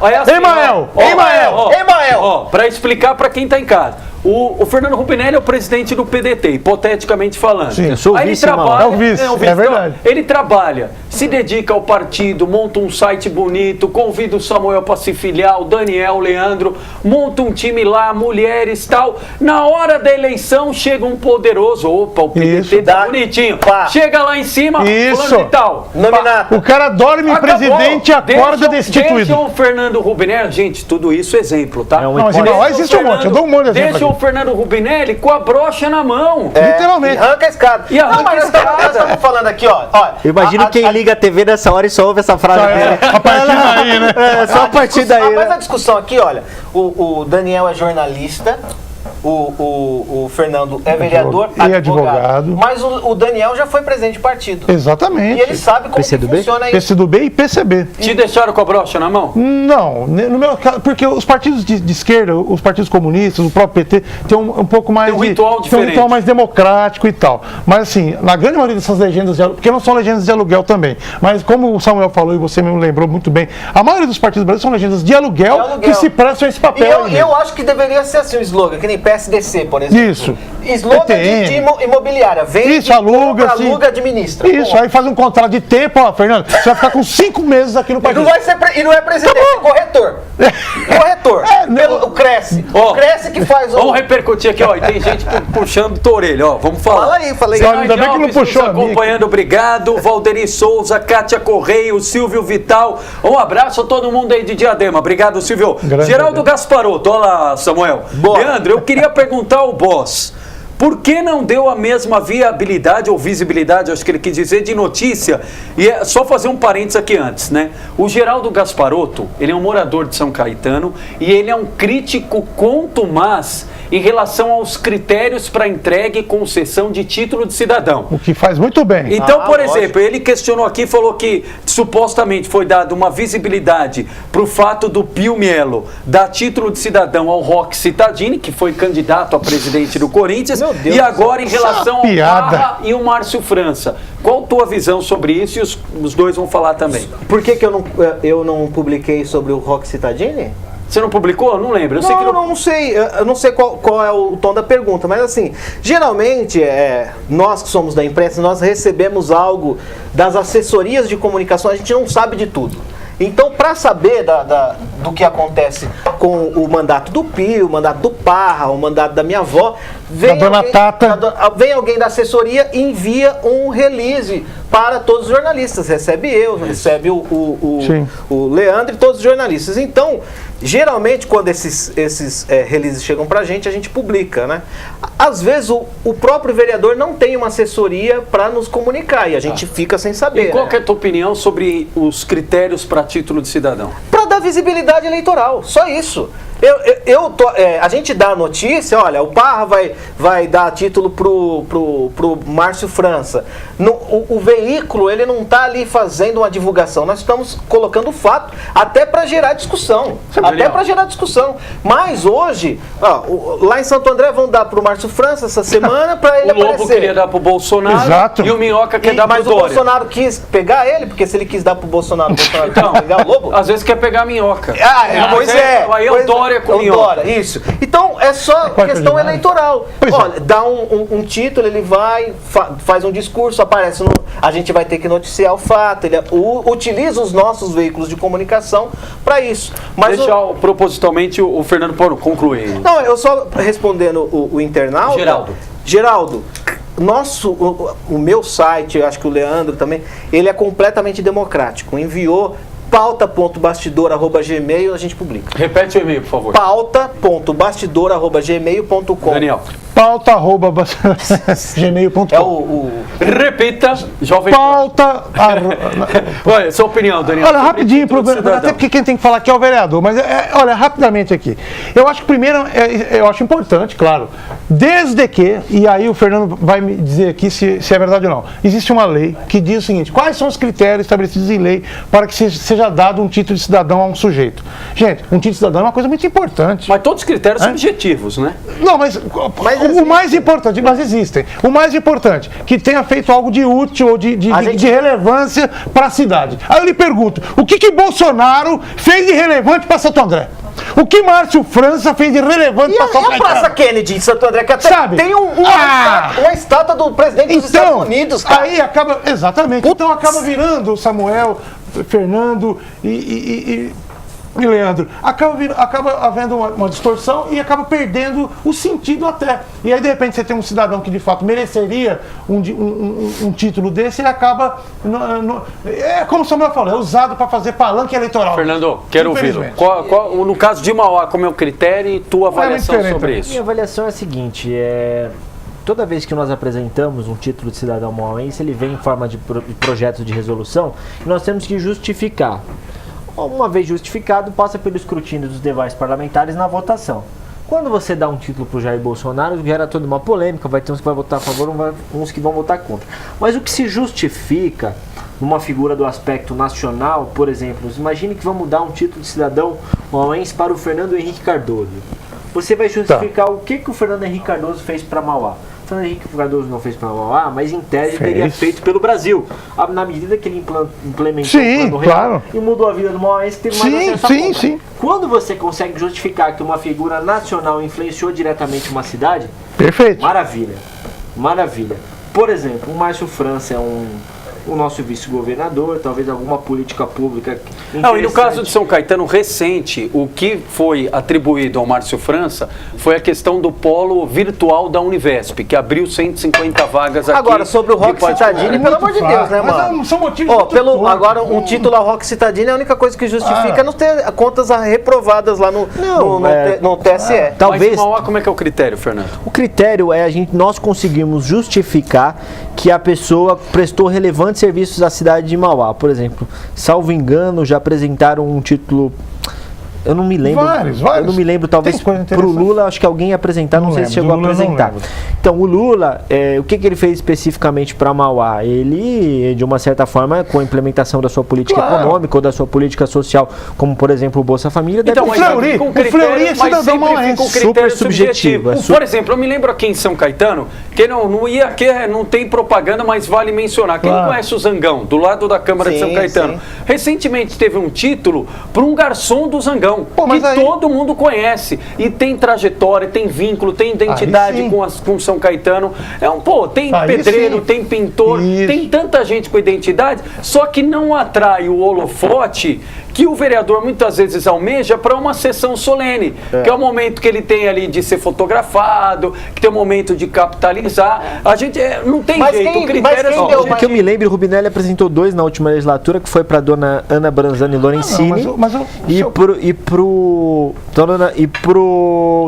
Emael. Para explicar para quem está em casa. O Fernando Rubinelli é o presidente do PDT, hipoteticamente falando. Sim. Eu sou o Aí ele vice, irmão. trabalha, É o vice, é verdade. Ele trabalha, se dedica ao partido, monta um site bonito, convida o Samuel para se filiar, o Daniel, o Leandro, monta um time lá, mulheres e tal. Na hora da eleição chega um poderoso, opa, o PDT Isso. tá bonitinho. Pá. Chega lá em cima, Isso. fulano e tal. Nominata. O cara dorme em Acabou. presidente e acorda destituído. Deixa o Fernando Rubinelli, gente, tudo isso é exemplo, tá? É um Não, mas igual, existe um monte, eu dou um monte de exemplo Deixa aqui. o Fernando Rubinelli com a brocha na mão. Literalmente. Arranca a escada. E arranca Não, mas a escada. nós estamos falando aqui, ó. Eu imagino quem liga a TV nessa hora e só ouve essa frase dele. A partir daí, né? É, só a partir daí. Mas né? a discussão aqui, olha, o Daniel é jornalista, o Fernando é vereador E advogado. Mas o Daniel já foi presidente de partido. Exatamente. E ele sabe como que PCdoB? funciona isso. PCdoB e PCB. Te deixaram com a brocha na mão? Não, no meu caso, porque os partidos de esquerda, os partidos comunistas, o próprio PT, tem um pouco mais Tem um ritual tem um diferente. ritual mais democrático e tal. Mas assim, na grande maioria dessas legendas de aluguel, porque não são legendas de aluguel também, mas como o Samuel falou e você me lembrou muito bem, a maioria dos partidos brasileiros são legendas de aluguel, que se prestam a esse E papel. eu acho que deveria ser assim o slogan, que nem PSDC, por exemplo. Isso. Slogan PTN. de imobiliária. Vende, Isso, aluga, compra, sim. aluga, administra. Isso, Ponto. aí faz um contrato de tempo, ó, Fernando, você vai ficar com 5 meses aqui no E partido. não, e não é presidente, é corretor. Corretor. O Cresce. Ó, O Cresce que faz o... Vamos repercutir aqui, ó. E tem gente puxando tua orelha, ó. Vamos falar. Fala aí. Só ainda bem que não puxou nos a minha. acompanhando, obrigado. Valderi Souza, Kátia Correia, o Silvio Vital. Um abraço a todo mundo aí de Diadema. Obrigado, Silvio. Grande Geraldo abraço. Gasparotto, olha lá, Samuel. Leandro, eu queria perguntar ao boss. Por que não deu a mesma viabilidade ou visibilidade, acho que ele quis dizer, de notícia? E é só fazer um parênteses aqui antes, né? O Geraldo Gasparotto, ele é um morador de São Caetano e ele é um crítico contumaz em relação aos critérios para entrega e concessão de título de cidadão. O que faz muito bem. Então, por exemplo, ele questionou aqui, falou que supostamente foi dada uma visibilidade para o fato do Pio Melo dar título de cidadão ao Roque Cittadini, que foi candidato a presidente do Corinthians, e agora em relação ao Parra e o Márcio França. Qual a tua visão sobre isso? E os dois vão falar também. Por que eu não publiquei sobre o Roque Cittadini? Você não publicou? Eu não lembro. Não sei. Eu não sei qual é o tom da pergunta, mas assim, geralmente, nós que somos da imprensa, nós recebemos algo das assessorias de comunicação, a gente não sabe de tudo. Então, para saber do que acontece com o mandato do Pio, o mandato do Parra, o mandato da minha avó, vem alguém da assessoria e envia um release para todos os jornalistas. Recebe recebe o Leandro e todos os jornalistas. Então, geralmente, quando esses releases chegam para a gente publica, né? Às vezes, o próprio vereador não tem uma assessoria para nos comunicar e a gente fica sem saber. E qual que é a tua opinião sobre os critérios para título de cidadão? Para dar visibilidade eleitoral, só isso. A gente dá a notícia, olha, o Parra vai dar título pro Márcio França. O veículo, ele não está ali fazendo uma divulgação, nós estamos colocando o fato, até para gerar discussão. Mas hoje, lá em Santo André vão dar pro Márcio França essa semana para ele aparecer. O Lobo queria dar pro Bolsonaro. Exato. E o Minhoca quer dar pro Dória. Mas o Bolsonaro quis pegar ele, porque se ele quis dar pro Bolsonaro, então, quer pegar o Lobo? Às vezes quer pegar a Minhoca. Pois é. Aí é o Dória com o Minhoca. Isso. Então, é só questão eleitoral. Olha, dá um título, ele vai, faz um discurso, aparece a gente vai ter que noticiar o fato, ele utiliza os nossos veículos de comunicação para isso. Mas propositalmente o Fernando Paulo concluir. Não, eu só respondendo o internauta. Geraldo, o meu site, eu acho que o Leandro também, ele é completamente democrático. Enviou pauta.bastidor@gmail, a gente publica. Repete o e-mail, por favor. pauta.bastidor@gmail.com. Daniel. pauta@gmail.com. Repita, jovem. Pauta. Olha, sua opinião, Daniel. Olha, rapidinho, até porque quem tem que falar aqui é o vereador, mas olha, rapidamente aqui. Eu acho que primeiro, eu acho importante, claro, desde que, e aí o Fernando vai me dizer aqui se é verdade ou não, existe uma lei que diz o seguinte: quais são os critérios estabelecidos em lei para que seja dado um título de cidadão a um sujeito? Gente, um título de cidadão é uma coisa muito importante. Mas todos os critérios são objetivos, né? Não, mas o mais importante, mas existem. O mais importante, que tenha feito algo de útil ou de relevância para a cidade. Aí eu lhe pergunto, o que Bolsonaro fez de relevante para Santo André? O que Márcio França fez de relevante para São Caetano? E a Praça Kennedy em Santo André, que até tem uma estátua do presidente dos Estados Unidos, cara. Aí acaba, exatamente, então acaba virando Samuel, Fernando e Leandro, acaba havendo uma distorção e acaba perdendo o sentido até. E aí, de repente, você tem um cidadão que, de fato, mereceria um título desse e acaba, é como o Samuel falou, é usado para fazer palanque eleitoral. Fernando, quero ouvi-lo. No caso de Mauá, como é o critério e tua avaliação sobre isso? Minha avaliação é a seguinte, toda vez que nós apresentamos um título de cidadão mauáense, ele vem em forma de projeto de resolução e nós temos que justificar. Uma vez justificado, passa pelo escrutínio dos demais parlamentares na votação. Quando você dá um título para o Jair Bolsonaro, gera toda uma polêmica, vai ter uns que vão votar a favor, uns que vão votar contra. Mas o que se justifica numa figura do aspecto nacional, por exemplo, imagine que vamos dar um título de cidadão mauáense para o Fernando Henrique Cardoso. Você vai justificar o que o Fernando Henrique Cardoso fez para Mauá. O Fernando Henrique Cardoso não fez para Mauá, mas em tese teria feito pelo Brasil. Na medida que ele implementou o Plano Real e mudou a vida do mauáense, teve mais acesso à compra. Quando você consegue justificar que uma figura nacional influenciou diretamente uma cidade, perfeito. Maravilha. Por exemplo, o Márcio França é o nosso vice-governador, talvez alguma política pública Não, e no caso de São Caetano recente, o que foi atribuído ao Márcio França foi a questão do polo virtual da Univesp, que abriu 150 vagas aqui. Agora, sobre o Roque Cittadini, pelo amor de Deus, né, mano? Mas são motivos agora, um título ao Roque Cittadini, a única coisa que justifica é não ter contas reprovadas lá no TSE. Talvez. Mas como é que é o critério, Fernando? O critério nós conseguimos justificar que a pessoa prestou relevantes serviços à cidade de Mauá. Por exemplo, salvo engano, já apresentaram um título Eu não me lembro. Vários. Eu não me lembro, talvez pro Lula, acho que alguém ia apresentar, não sei se chegou a apresentar. Então, o Lula, o que ele fez especificamente para Mauá? Ele, de uma certa forma, com a implementação da sua política econômica ou da sua política social, como por exemplo o Bolsa Família, então, deve o Fleury é cidadão mauáense. Super subjetivo. Por exemplo, eu me lembro aqui em São Caetano, que não tem propaganda, mas vale mencionar. Quem não conhece o Zangão, do lado da Câmara de São Caetano? Sim. Recentemente teve um título para um garçom do Zangão, que todo mundo conhece. E tem trajetória, tem vínculo, tem identidade com São Caetano. Tem pedreiro, tem pintor, tem tanta gente com identidade, só que não atrai o holofote que o vereador muitas vezes almeja para uma sessão solene, que é o momento que ele tem ali de ser fotografado, que tem o momento de capitalizar. A gente não tem jeito, o critério é só. O que eu me lembro, o Rubinelli apresentou 2 na última legislatura, que foi para a dona Ana Branzani Lorenzini e pro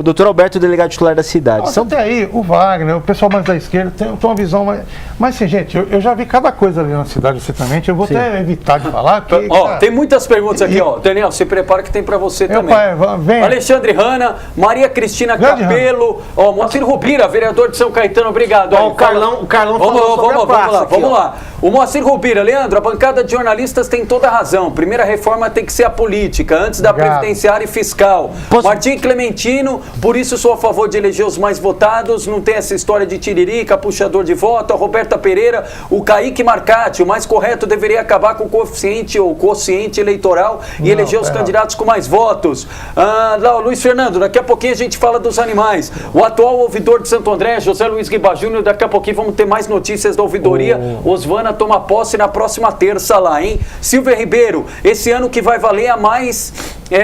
doutor Alberto, delegado titular da cidade. Até aí, o Wagner, o pessoal mais da esquerda, tem uma visão mais... Mas, assim, gente, eu já vi cada coisa ali na cidade recentemente, eu vou até evitar de falar. Tem muitas perguntas aqui, Daniel, se prepara que tem para você também. Vem. Alexandre Hanna, Maria Cristina Capelo, Moacir Rubira, vereador de São Caetano, obrigado. O Carlão vamos lá. O Moacir Rubira, Leandro, a bancada de jornalistas tem toda a razão. Primeira reforma tem que ser a política, antes da previdenciária e fiscal. Martim Clementino, por isso sou a favor de eleger os mais votados, não tem essa história de tiririca, puxador de voto. A Roberta Pereira, o Kaique Marcati, o mais correto deveria acabar com o quociente eleitoral e eleger os candidatos com mais votos. Lá, o Luiz Fernando, daqui a pouquinho a gente fala dos animais. O atual ouvidor de Santo André, José Luiz Guiba Júnior, daqui a pouquinho vamos ter mais notícias da ouvidoria. Osvana toma posse na próxima terça lá, hein? Silvia Ribeiro, esse ano que vai valer a mais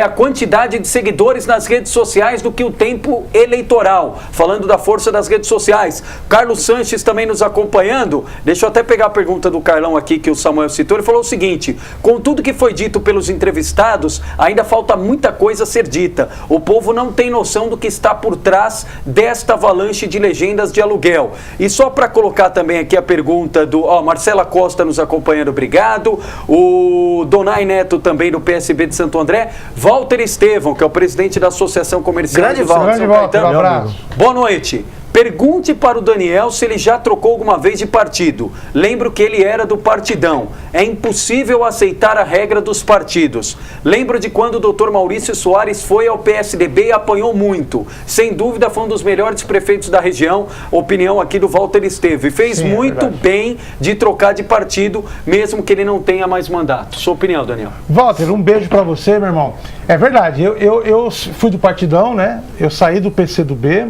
a quantidade de seguidores nas redes sociais do que o tempo eleitoral. Falando da força das redes sociais. Carlos Sanches também nos acompanhando. Deixa eu até pegar a pergunta do Carlão aqui que o Samuel citou. Ele falou o seguinte: com tudo que foi dito pelos entrevistados, ainda falta muita coisa a ser dita. O povo não tem noção do que está por trás desta avalanche de legendas de aluguel. E só para colocar também aqui a pergunta do Marcela Costa nos acompanhando, obrigado. O Donai Neto também do PSB de Santo André. Walter Estevão, que é o presidente da Associação Comercial Grande do São Caetano. Um abraço. Boa noite. Pergunte para o Daniel se ele já trocou alguma vez de partido. Lembro que ele era do Partidão. É impossível aceitar a regra dos partidos. Lembro de quando o doutor Maurício Soares foi ao PSDB e apanhou muito. Sem dúvida foi um dos melhores prefeitos da região. Opinião aqui do Walter Estevão. E fez muito bem de trocar de partido, mesmo que ele não tenha mais mandato. Sua opinião, Daniel. Walter, um beijo para você, meu irmão. É verdade, eu fui do Partidão, né? Eu saí do PCdoB,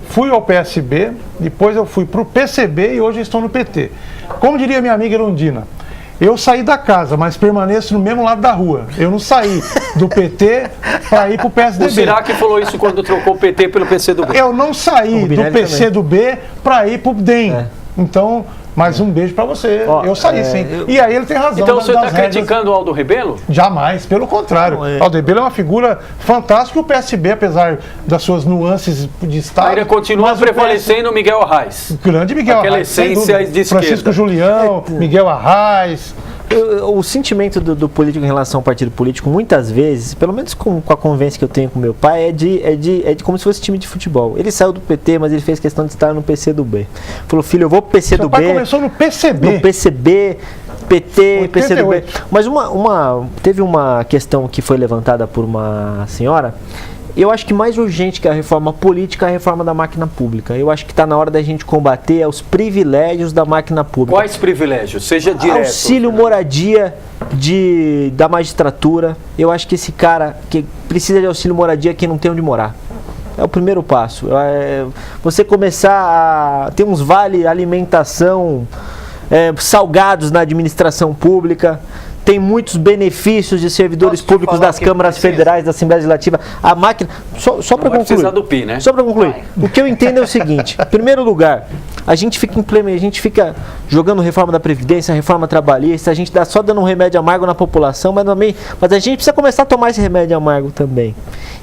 fui ao PSB, depois eu fui para o PCB e hoje estou no PT. Como diria minha amiga Erundina, eu saí da casa, mas permaneço no mesmo lado da rua. Eu não saí do PT para ir para o PSDB. O Sirac falou isso quando trocou o PT pelo PCdoB. Eu não saí do PCdoB para ir para o DEM. Então, mais um beijo para você. Eu saí sim. E aí ele tem razão. Então você está criticando o Aldo Rebelo? Jamais, pelo contrário. Aldo Rebelo é uma figura fantástica. O PSB, apesar das suas nuances de Estado... Ele continua prevalecendo o Miguel Arraes. Grande Miguel Arraes. Aquela essência de esquerda. Francisco Julião, Miguel Arraes... O sentimento do político em relação ao partido político, muitas vezes, pelo menos com a convivência que eu tenho com meu pai, é de como se fosse time de futebol. Ele saiu do PT, mas ele fez questão de estar no PCdoB. Falou, filho, eu vou pro PCdoB. Seu pai começou no PCB. No PCB, PT, 88. PCdoB. Mas teve uma questão que foi levantada por uma senhora. Eu acho que mais urgente que a reforma política é a reforma da máquina pública. Eu acho que está na hora da gente combater os privilégios da máquina pública. Quais privilégios? Seja direto. Auxílio moradia da magistratura. Eu acho que esse cara que precisa de auxílio moradia é quem não tem onde morar. É o primeiro passo. Você começar a ter uns vale alimentação salgados na administração pública. Tem muitos benefícios de servidores públicos das câmaras federais, da Assembleia Legislativa. A máquina... Só para concluir. Do PI, né? Só para concluir. O que eu entendo é o seguinte. Em primeiro lugar, a gente fica jogando reforma da Previdência, reforma trabalhista, a gente dá só dando um remédio amargo na população, mas a gente precisa começar a tomar esse remédio amargo também.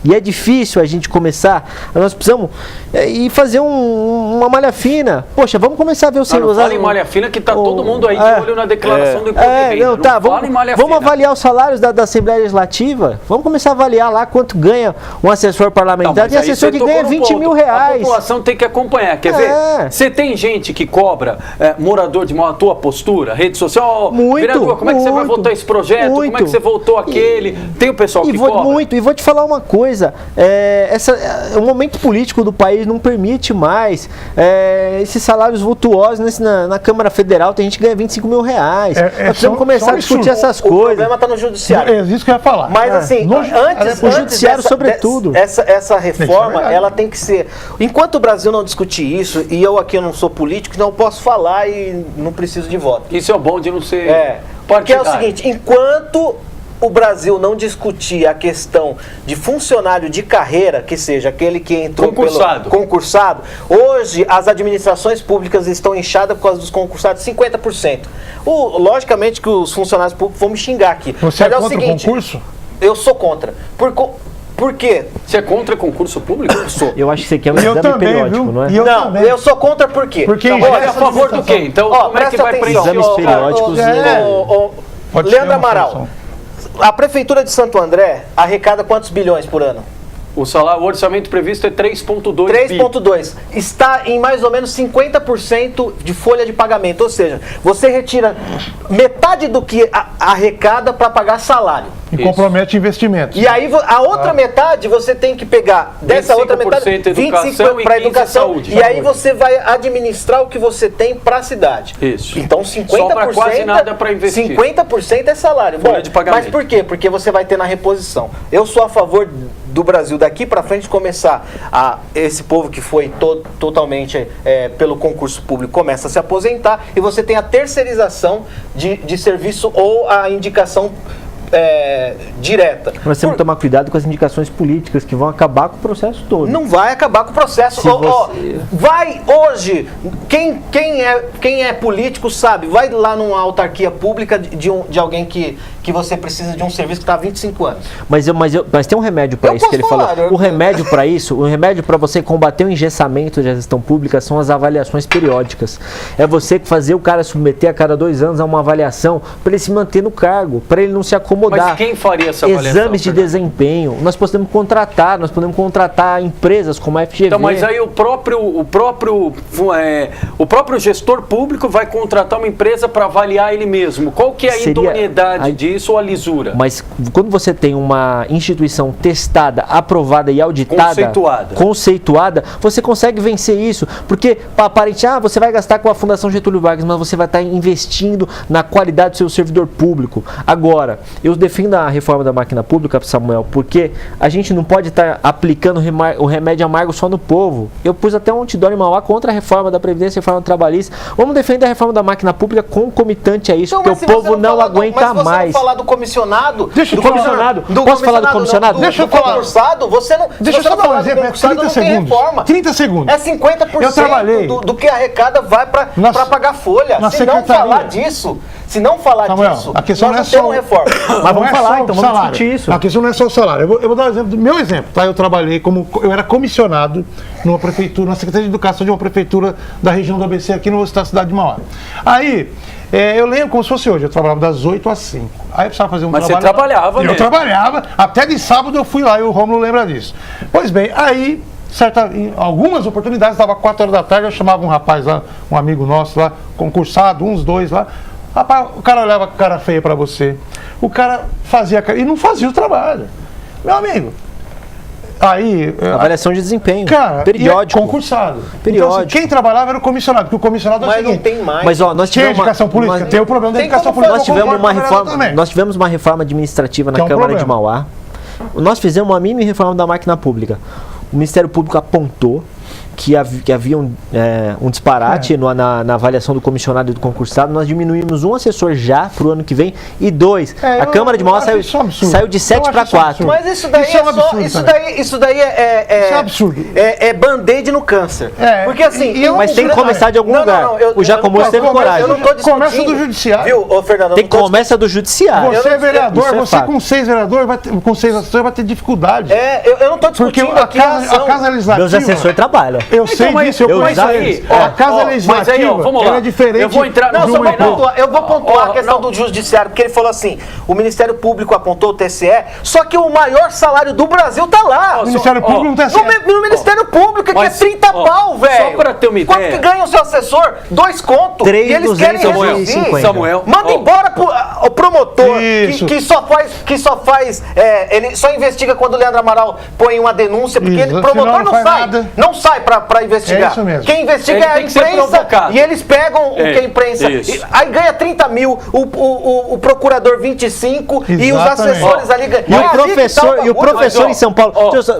E é difícil a gente começar, nós precisamos ir fazer uma malha fina. Poxa, vamos começar a ver o celular. Não fala em malha fina que tá todo mundo aí de olho na declaração do imposto de renda. Não, tá, vamos avaliar os salários da Assembleia Legislativa, vamos começar a avaliar lá quanto ganha um assessor parlamentar. Tem assessor que ganha 20 mil reais. A população tem que acompanhar. Quer ver? Você tem gente que cobra morador de a tua postura, rede social, vereador, como é que você vai votar esse projeto? Como é que você votou aquele? Tem o pessoal que cobra. E vou te falar uma coisa, o momento político do país não permite mais esses salários vultuosos na Câmara Federal, tem gente que ganha 25 mil reais. Nós precisamos começar a discutir essas coisas. O problema está no judiciário. É isso que eu ia falar. Mas assim, antes o judiciário sobretudo. Essa reforma, ela tem que ser... Enquanto o Brasil não discutir isso, e eu aqui não sou político, não posso falar e não preciso de voto. Isso é o bom de não ser... Porque é o seguinte, enquanto o Brasil não discutir a questão de funcionário de carreira, que seja aquele que entrou concursado, hoje as administrações públicas estão inchadas por causa dos concursados 50%. Logicamente que os funcionários públicos vão me xingar aqui. Você é contra o concurso? Eu sou contra. Por quê? Você é contra concurso público? Eu acho que você quer um exame periódico, não é? Eu sou contra por quê? Porque é a favor do quê? Então, como é que vai preencher? Exames periódicos. Leandro Amaral, a Prefeitura de Santo André arrecada quantos bilhões por ano? O orçamento previsto é 3,2 bi. 3,2. Está em mais ou menos 50% de folha de pagamento. Ou seja, você retira metade do que arrecada para pagar salário. E compromete investimentos. E aí a outra metade você tem que pegar dessa outra metade 25% para educação. E aí você vai administrar o que você tem para a cidade. Isso. Então 50%, sobra quase nada para investir. 50% é salário. Folha de pagamento. Mas por quê? Porque você vai ter na reposição. Eu sou a favor do Brasil daqui para frente começar esse povo que foi totalmente pelo concurso público começa a se aposentar e você tem a terceirização de serviço ou a indicação direta. Nós temos que tomar cuidado com as indicações políticas que vão acabar com o processo todo. Não vai acabar com o processo. Vai hoje, quem é político sabe, vai lá numa autarquia pública de alguém que você precisa de um serviço que está há 25 anos. Mas tem um remédio para isso que ele falou. O remédio para isso, o remédio para você combater o engessamento da gestão pública são as avaliações periódicas. É você fazer o cara submeter a cada 2 anos a uma avaliação para ele se manter no cargo, para ele não se acomodar. Mas quem faria essa avaliação? Exames de desempenho. Nós podemos contratar empresas como a FGV. Então, mas aí o próprio gestor público vai contratar uma empresa para avaliar ele mesmo. Qual que é a idoneidade disso ou a lisura? Mas quando você tem uma instituição testada, aprovada e auditada, conceituada, você consegue vencer isso. Porque aparentemente, você vai gastar com a Fundação Getúlio Vargas, mas você vai estar investindo na qualidade do seu servidor público. Agora, eu defendo a reforma da máquina pública, Samuel, porque a gente não pode estar aplicando o remédio amargo só no povo. Eu pus até um outdoor em Mauá contra a reforma da Previdência e a reforma trabalhista. Vamos defender a reforma da máquina pública concomitante a isso, porque o povo não aguenta mais. Mas se você não falar do comissionado... Posso falar do comissionado? Deixa eu falar. Você não... Deixa eu só dar um exemplo, é 30 segundos. 30 segundos. É 50% eu trabalhei do que arrecada vai para pagar folha. Se não falar disso... A questão não é só reforma. Mas vamos falar, então vamos discutir isso. A questão não é só o salário. Eu vou dar um exemplo do meu exemplo, tá? Eu trabalhei eu era comissionado numa prefeitura, na Secretaria de Educação de uma prefeitura da região do ABC aqui na cidade de Mauá. Aí, eu lembro como se fosse hoje, eu trabalhava das 8 às 5. Aí eu precisava fazer um trabalho. Mas você trabalhava mesmo? Eu trabalhava, até de sábado eu fui lá e o Rômulo lembra disso. Pois bem, aí... em algumas oportunidades, dava 4 horas da tarde, eu chamava um rapaz lá, um amigo nosso lá, concursado, uns 2 lá. Rapaz, o cara olhava com cara feia pra você. O cara fazia... E não fazia o trabalho. Meu amigo. Aí... Avaliação de desempenho. Cara, periódico. Concursado. Periódico. Então, assim, quem trabalhava era o comissionado, porque o comissionado é o seguinte... Mas não tem mais. Mas, nós tivemos educação política, tem o problema da educação política. Nós tivemos uma reforma administrativa na Câmara de Mauá. Nós fizemos uma mini reforma da máquina pública. O Ministério Público apontou que havia um disparate na avaliação do comissionado e do concursado. Nós diminuímos um assessor já para o ano que vem e 2. A Câmara de Mauá saiu de 7 para 4. Mas isso daí é um absurdo. Isso daí é absurdo. É band-aid no câncer. Porque assim, mas tem que começar de algum lugar. O Jacomôs teve coragem. Eu não tô discutindo. Começa do judiciário. Viu, ô Fernando? Tem que começar do judiciário. Você é vereador, isso é você fato. com 6 vereadores, com 6 assessores vai ter dificuldade. Eu não tô Porque discutindo a aqui a ação. casa legislativa... Meus assessores trabalham. Eu sei disso, eu conheço eles. A casa legislativa vamos lá. é diferente. Eu vou entrar Não, de só uma vou pontuar. Eu vou pontuar a questão do judiciário, porque ele falou assim: o Ministério Público apontou o TSE, só que o maior salário do Brasil tá lá. O Ministério Público não tem No Ministério Público, que é 30 pau, velho. Só pra ter uma ideia. Quanto que ganha o seu assessor? 2 contos. 3, E eles querem 250. reduzir. Samuel. Manda embora o promotor Isso. que só faz. Ele só investiga quando o Leandro Amaral põe uma denúncia, porque Isso, o promotor senão não faz sai. nada. Não sai pra investigar. É isso mesmo. Quem investiga Ele é a tem que ser imprensa. provocado. E eles pegam o que a imprensa. Isso. Aí ganha 30 mil, o procurador 25 e os Exatamente. assessores ali ganham. E o professor em São Paulo.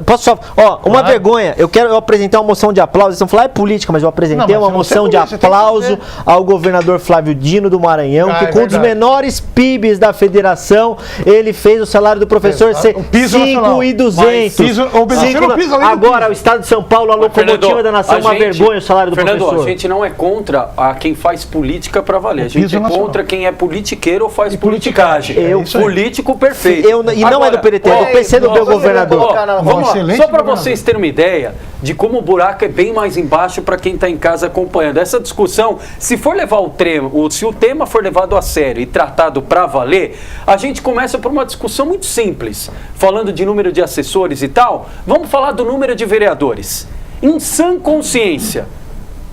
Posso só. Uma vergonha. Eu apresentei uma moção de aplauso. Eles vão falar, é política, mas eu apresentei Não, mas uma se moção você de é polícia, aplauso tem que ao governador Flávio Dino do Maranhão, que com um dos verdade. menores PIBs da federação, ele fez o salário do professor ser O piso nacional. 5.200. Piso, obedecendo o piso, além do Agora, piso. o Estado de São Paulo, a locomotiva da nação, uma vergonha o salário do Fernando, professor. a gente não é contra quem faz política pra valer. A gente piso é nacional. contra quem é politiqueiro ou faz politicagem. isso aí. Político perfeito. E não é do PDT, é do PC do meu governador. Vamos lá, excelente só para governador. vocês terem uma ideia de como o buraco é bem mais embaixo para quem está em casa acompanhando. Essa discussão, se for levar se o tema for levado a sério e tratado para valer, a gente começa por uma discussão muito simples. Falando de número de assessores e tal, vamos falar do número de vereadores. Em sã consciência,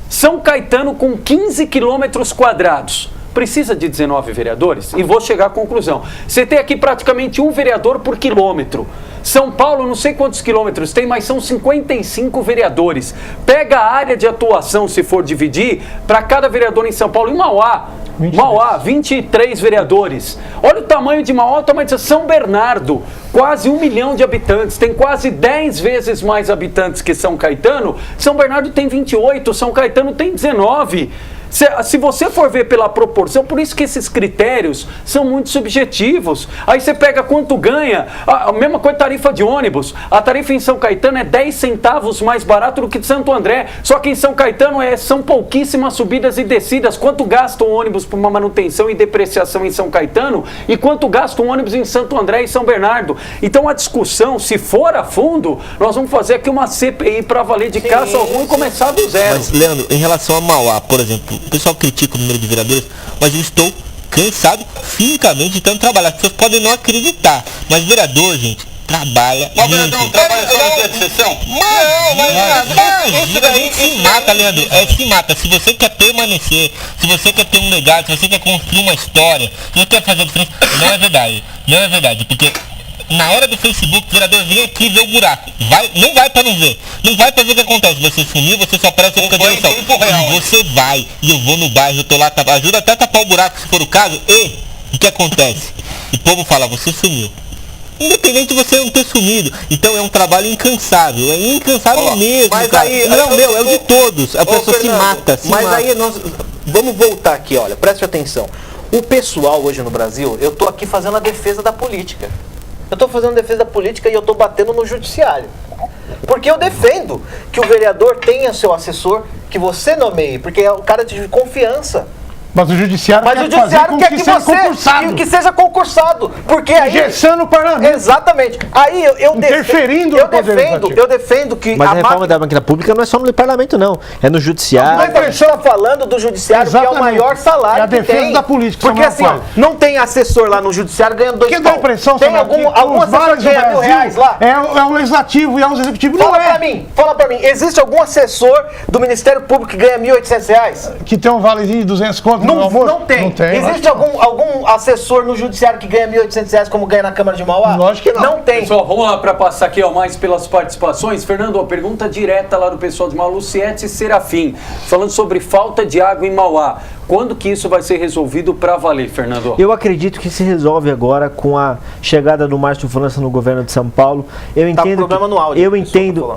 São Caetano com 15 quilômetros quadrados. Precisa de 19 vereadores? E vou chegar à conclusão. Você tem aqui praticamente um vereador por quilômetro. São Paulo, não sei quantos quilômetros tem, mas são 55 vereadores. Pega a área de atuação, se for dividir, para cada vereador em São Paulo. Em Mauá, 23 vereadores. Olha o tamanho de Mauá, o tamanho de São Bernardo. Quase 1 milhão de habitantes. Tem quase 10 vezes mais habitantes que São Caetano. São Bernardo tem 28, São Caetano tem 19. Se você for ver pela proporção, por isso que esses critérios são muito subjetivos. Aí você pega quanto ganha, a mesma coisa tarifa de ônibus. A tarifa em São Caetano é 10 centavos mais barato do que de Santo André. Só que em São Caetano são pouquíssimas subidas e descidas. Quanto gasta um ônibus por uma manutenção e depreciação em São Caetano e quanto gasta um ônibus em Santo André e São Bernardo. Então a discussão, se for a fundo, nós vamos fazer aqui uma CPI para valer de caça ao ruim e começar do zero. Mas, Leandro, em relação a Mauá, por exemplo, o pessoal critica o número de vereadores, mas eu estou cansado fisicamente de tanto trabalhar. As pessoas podem não acreditar, mas vereador, gente, trabalha muito. O vereador não trabalha só no dia de sessão? Não, isso daí se mata, Leandro, se mata. Se você quer permanecer, se você quer ter um legado, se você quer construir uma história, se você quer fazer a diferença, não é verdade, porque na hora do Facebook, o vereador vem aqui ver o buraco. Não vai pra não ver. Não vai pra ver o que acontece. Você sumiu, você só aparece na eleição. E você vai. E eu vou no bairro, eu tô lá, ajuda até a tapar o buraco, se for o caso. E o que acontece? O povo fala, você sumiu. Independente de você não ter sumido. Então é um trabalho incansável. É incansável mesmo, mas cara. aí, Não é o meu, é o de todos. A pessoa se Fernando, mata. Aí nós vamos voltar aqui, olha, preste atenção. O pessoal hoje no Brasil, eu tô aqui fazendo a defesa da política. Eu estou fazendo defesa da política e eu estou batendo no judiciário. Porque eu defendo que o vereador tenha seu assessor, que você nomeie, porque é o cara de confiança. Mas o judiciário Mas o judiciário quer que você seja concursado. Porque aí... engessando o parlamento. Exatamente. Aí eu interferindo no poder legislativo. eu defendo que Mas a reforma da máquina pública não é só no parlamento, não. É no judiciário. Mas a gente está falando do judiciário, Exatamente. que é o maior salário É a que defesa tem. da política, Porque Samuel assim, ó, fala. não tem assessor lá no judiciário ganhando 2 Quem dá a impressão, tem Samuel, algum que os assessor vales que do ganha R$1.000 lá? É o legislativo e é o executivo. Não Fala é. Fala pra mim, existe algum assessor do Ministério Público que ganha R$1.800? Que tem um valezinho de 200 contos no almoço? Não tem. Existe algum assessor no judiciário que ganha R$1.800 como ganha na Câmara de Mauá? Lógico que não. Não tem. Pessoal, vamos lá para passar aqui mais pelas participações. Fernando, a pergunta direta lá do pessoal de Mauá, Luciete Serafim, falando sobre falta de água em Mauá. Quando que isso vai ser resolvido para valer, Fernando? Eu acredito que se resolve agora com a chegada do Márcio França no governo de São Paulo. Eu entendo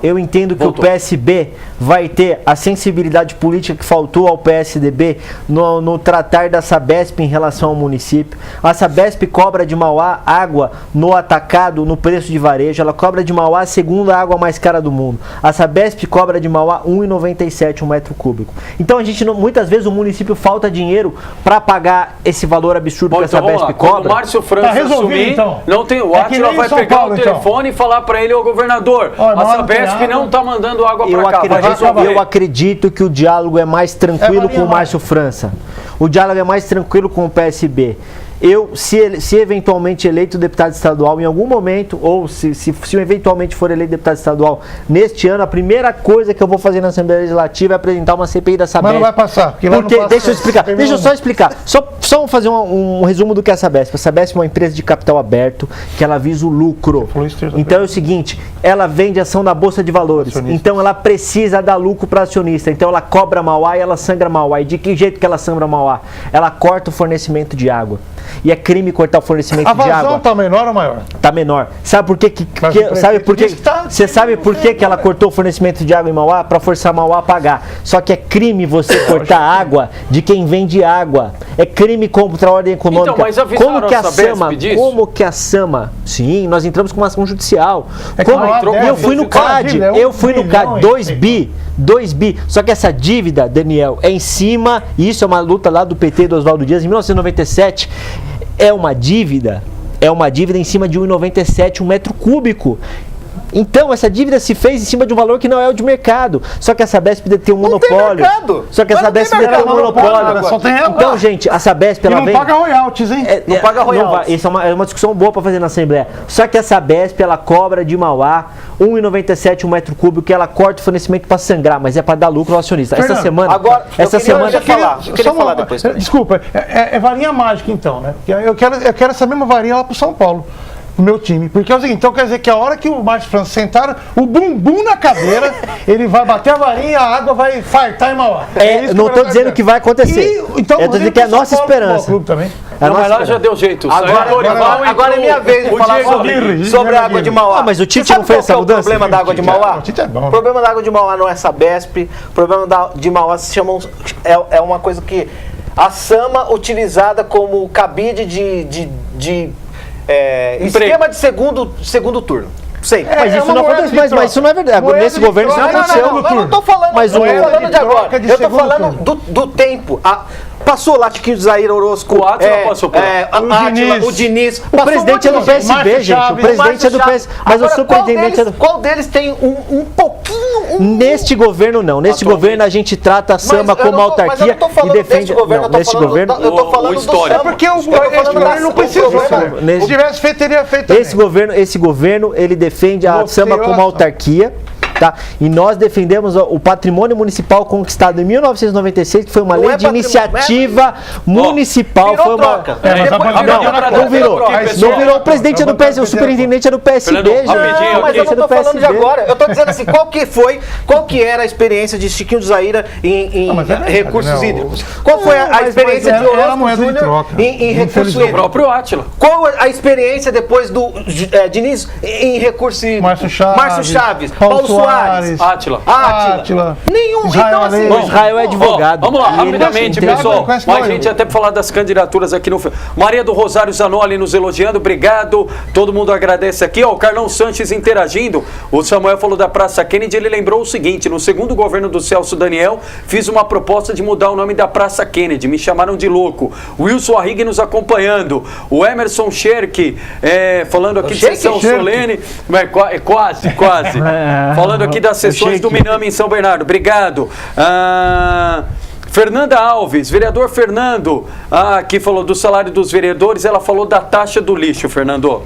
eu entendo que o PSB vai ter a sensibilidade política que faltou ao PSDB no tratar da Sabesp em relação ao município. A Sabesp cobra de Mauá água no atacado, no preço de varejo. Ela cobra de Mauá a segunda água mais cara do mundo. A Sabesp cobra de Mauá R$ 1,97 um metro cúbico. Então a gente muitas vezes o município falta dinheiro para pagar esse valor absurdo que a Sabesp cobra. Quando o Márcio França assumir, não tem, o Átila vai pegar Paulo, o telefone e falar para ele, ô governador, a Sabesp não está mandando água para cá. Eu acredito que o diálogo é mais tranquilo com o Márcio França. O diálogo é mais tranquilo com o PSB. Se eventualmente eleito deputado estadual em algum momento, ou se eventualmente for eleito deputado estadual neste ano, a primeira coisa que eu vou fazer na Assembleia Legislativa é apresentar uma CPI da Sabesp. Mas não vai passar. Deixa eu só explicar. Só fazer um resumo do que é a Sabesp. A Sabesp é uma empresa de capital aberto que ela visa o lucro. Então é o seguinte, ela vende ação na Bolsa de Valores. Então ela precisa dar lucro para acionista. Então ela cobra Mauá e ela sangra Mauá. E de que jeito que ela sangra Mauá? Ela corta o fornecimento de água. E é crime cortar o fornecimento de água. A vazão está menor ou maior? Está menor. Sabe por quê? Você sabe por que ela cortou o fornecimento de água em Mauá? Para forçar Mauá a pagar. Só que é crime você cortar água de quem vende água. É crime contra a ordem econômica. Então, mas avisaram como que a SAMA... Sim, nós entramos com uma ação judicial. Eu fui no CAD. 2 bi. Só que essa dívida, Daniel, é em cima, e isso é uma luta lá do PT do Oswaldo Dias, em 1997, é uma dívida em cima de 1,97 um metro cúbico. Então, essa dívida se fez em cima de um valor que não é o de mercado. Só que a Sabesp tem um monopólio. Só que a Sabesp tem um monopólio. Então, gente, a Sabesp ela não paga royalties, hein? Não paga royalties. Isso é uma discussão boa para fazer na Assembleia. Só que a Sabesp ela cobra de Mauá 1,97 um metro cúbico, que ela corta o fornecimento para sangrar, mas é para dar lucro ao acionista. Fernando, eu queria falar depois. Desculpa, é varinha mágica então, né? Eu quero essa mesma varinha lá pro São Paulo. O meu time, porque é o seguinte, então quer dizer que a hora que o Márcio França sentar o bumbum na cadeira, ele vai bater a varinha e a água vai fartar em Mauá. Não estou dizendo que vai acontecer. Então, eu estou dizendo que é a nossa esperança. Não, mas lá já deu jeito. Agora é minha vez de falar sobre a água de Mauá. Mas o Tite não fez essa mudança? O problema da água de Mauá? O problema da água de Mauá não é Sabesp. O problema de Mauá se chama... É uma coisa que a SAMA utilizada como cabide de esquema de segundo turno. Sei. Mas isso não acontece, mas isso não é verdade. Nesse governo isso não aconteceu. Eu não estou falando, mas não estou falando de agora. Eu estou falando do tempo. Passou lá Chiquinho de Zaire, Orozco, o Átila passou por o Diniz. O presidente é do PSB, gente. O presidente é do PSB. Mas o superintendente é do... Qual deles tem um pouquinho... Neste governo, não. Neste governo, a gente trata a SAMA como autarquia e defende... Neste governo, eu estou falando do SAMA. É porque o governo não precisa. Se tivesse feito, teria feito. Esse governo, ele defende a SAMA como autarquia. Tá? E nós defendemos o patrimônio municipal conquistado em 1996, que foi uma lei de iniciativa municipal. Virou troca. Não virou. O presidente é do PSB, o superintendente é do PSB. Mas eu não estou falando de agora. Eu estou dizendo assim, qual que era a experiência de Chiquinho de Zaire em recursos hídricos? Qual foi a experiência de Orozco Júnior em recursos hídricos? O próprio Átila. Qual a experiência depois do Diniz em recursos hídricos? Márcio Chaves, Paulo Soares. Átila. Nenhum. Então, assim, Israel é advogado. Vamos lá, rapidamente, pessoal. Mais gente até para falar das candidaturas aqui no... Maria do Rosário Zanoli nos elogiando, obrigado. Todo mundo agradece aqui. O Carlão Sanches interagindo. O Samuel falou da Praça Kennedy, ele lembrou o seguinte, no segundo governo do Celso Daniel, fiz uma proposta de mudar o nome da Praça Kennedy. Me chamaram de louco. Wilson Arrigue nos acompanhando. O Emerson Scherk, falando aqui de sessão solene. Quase. Falando aqui das sessões do Minami em São Bernardo. Obrigado. Fernanda Alves, vereador Fernando, que falou do salário dos vereadores, ela falou da taxa do lixo, Fernando.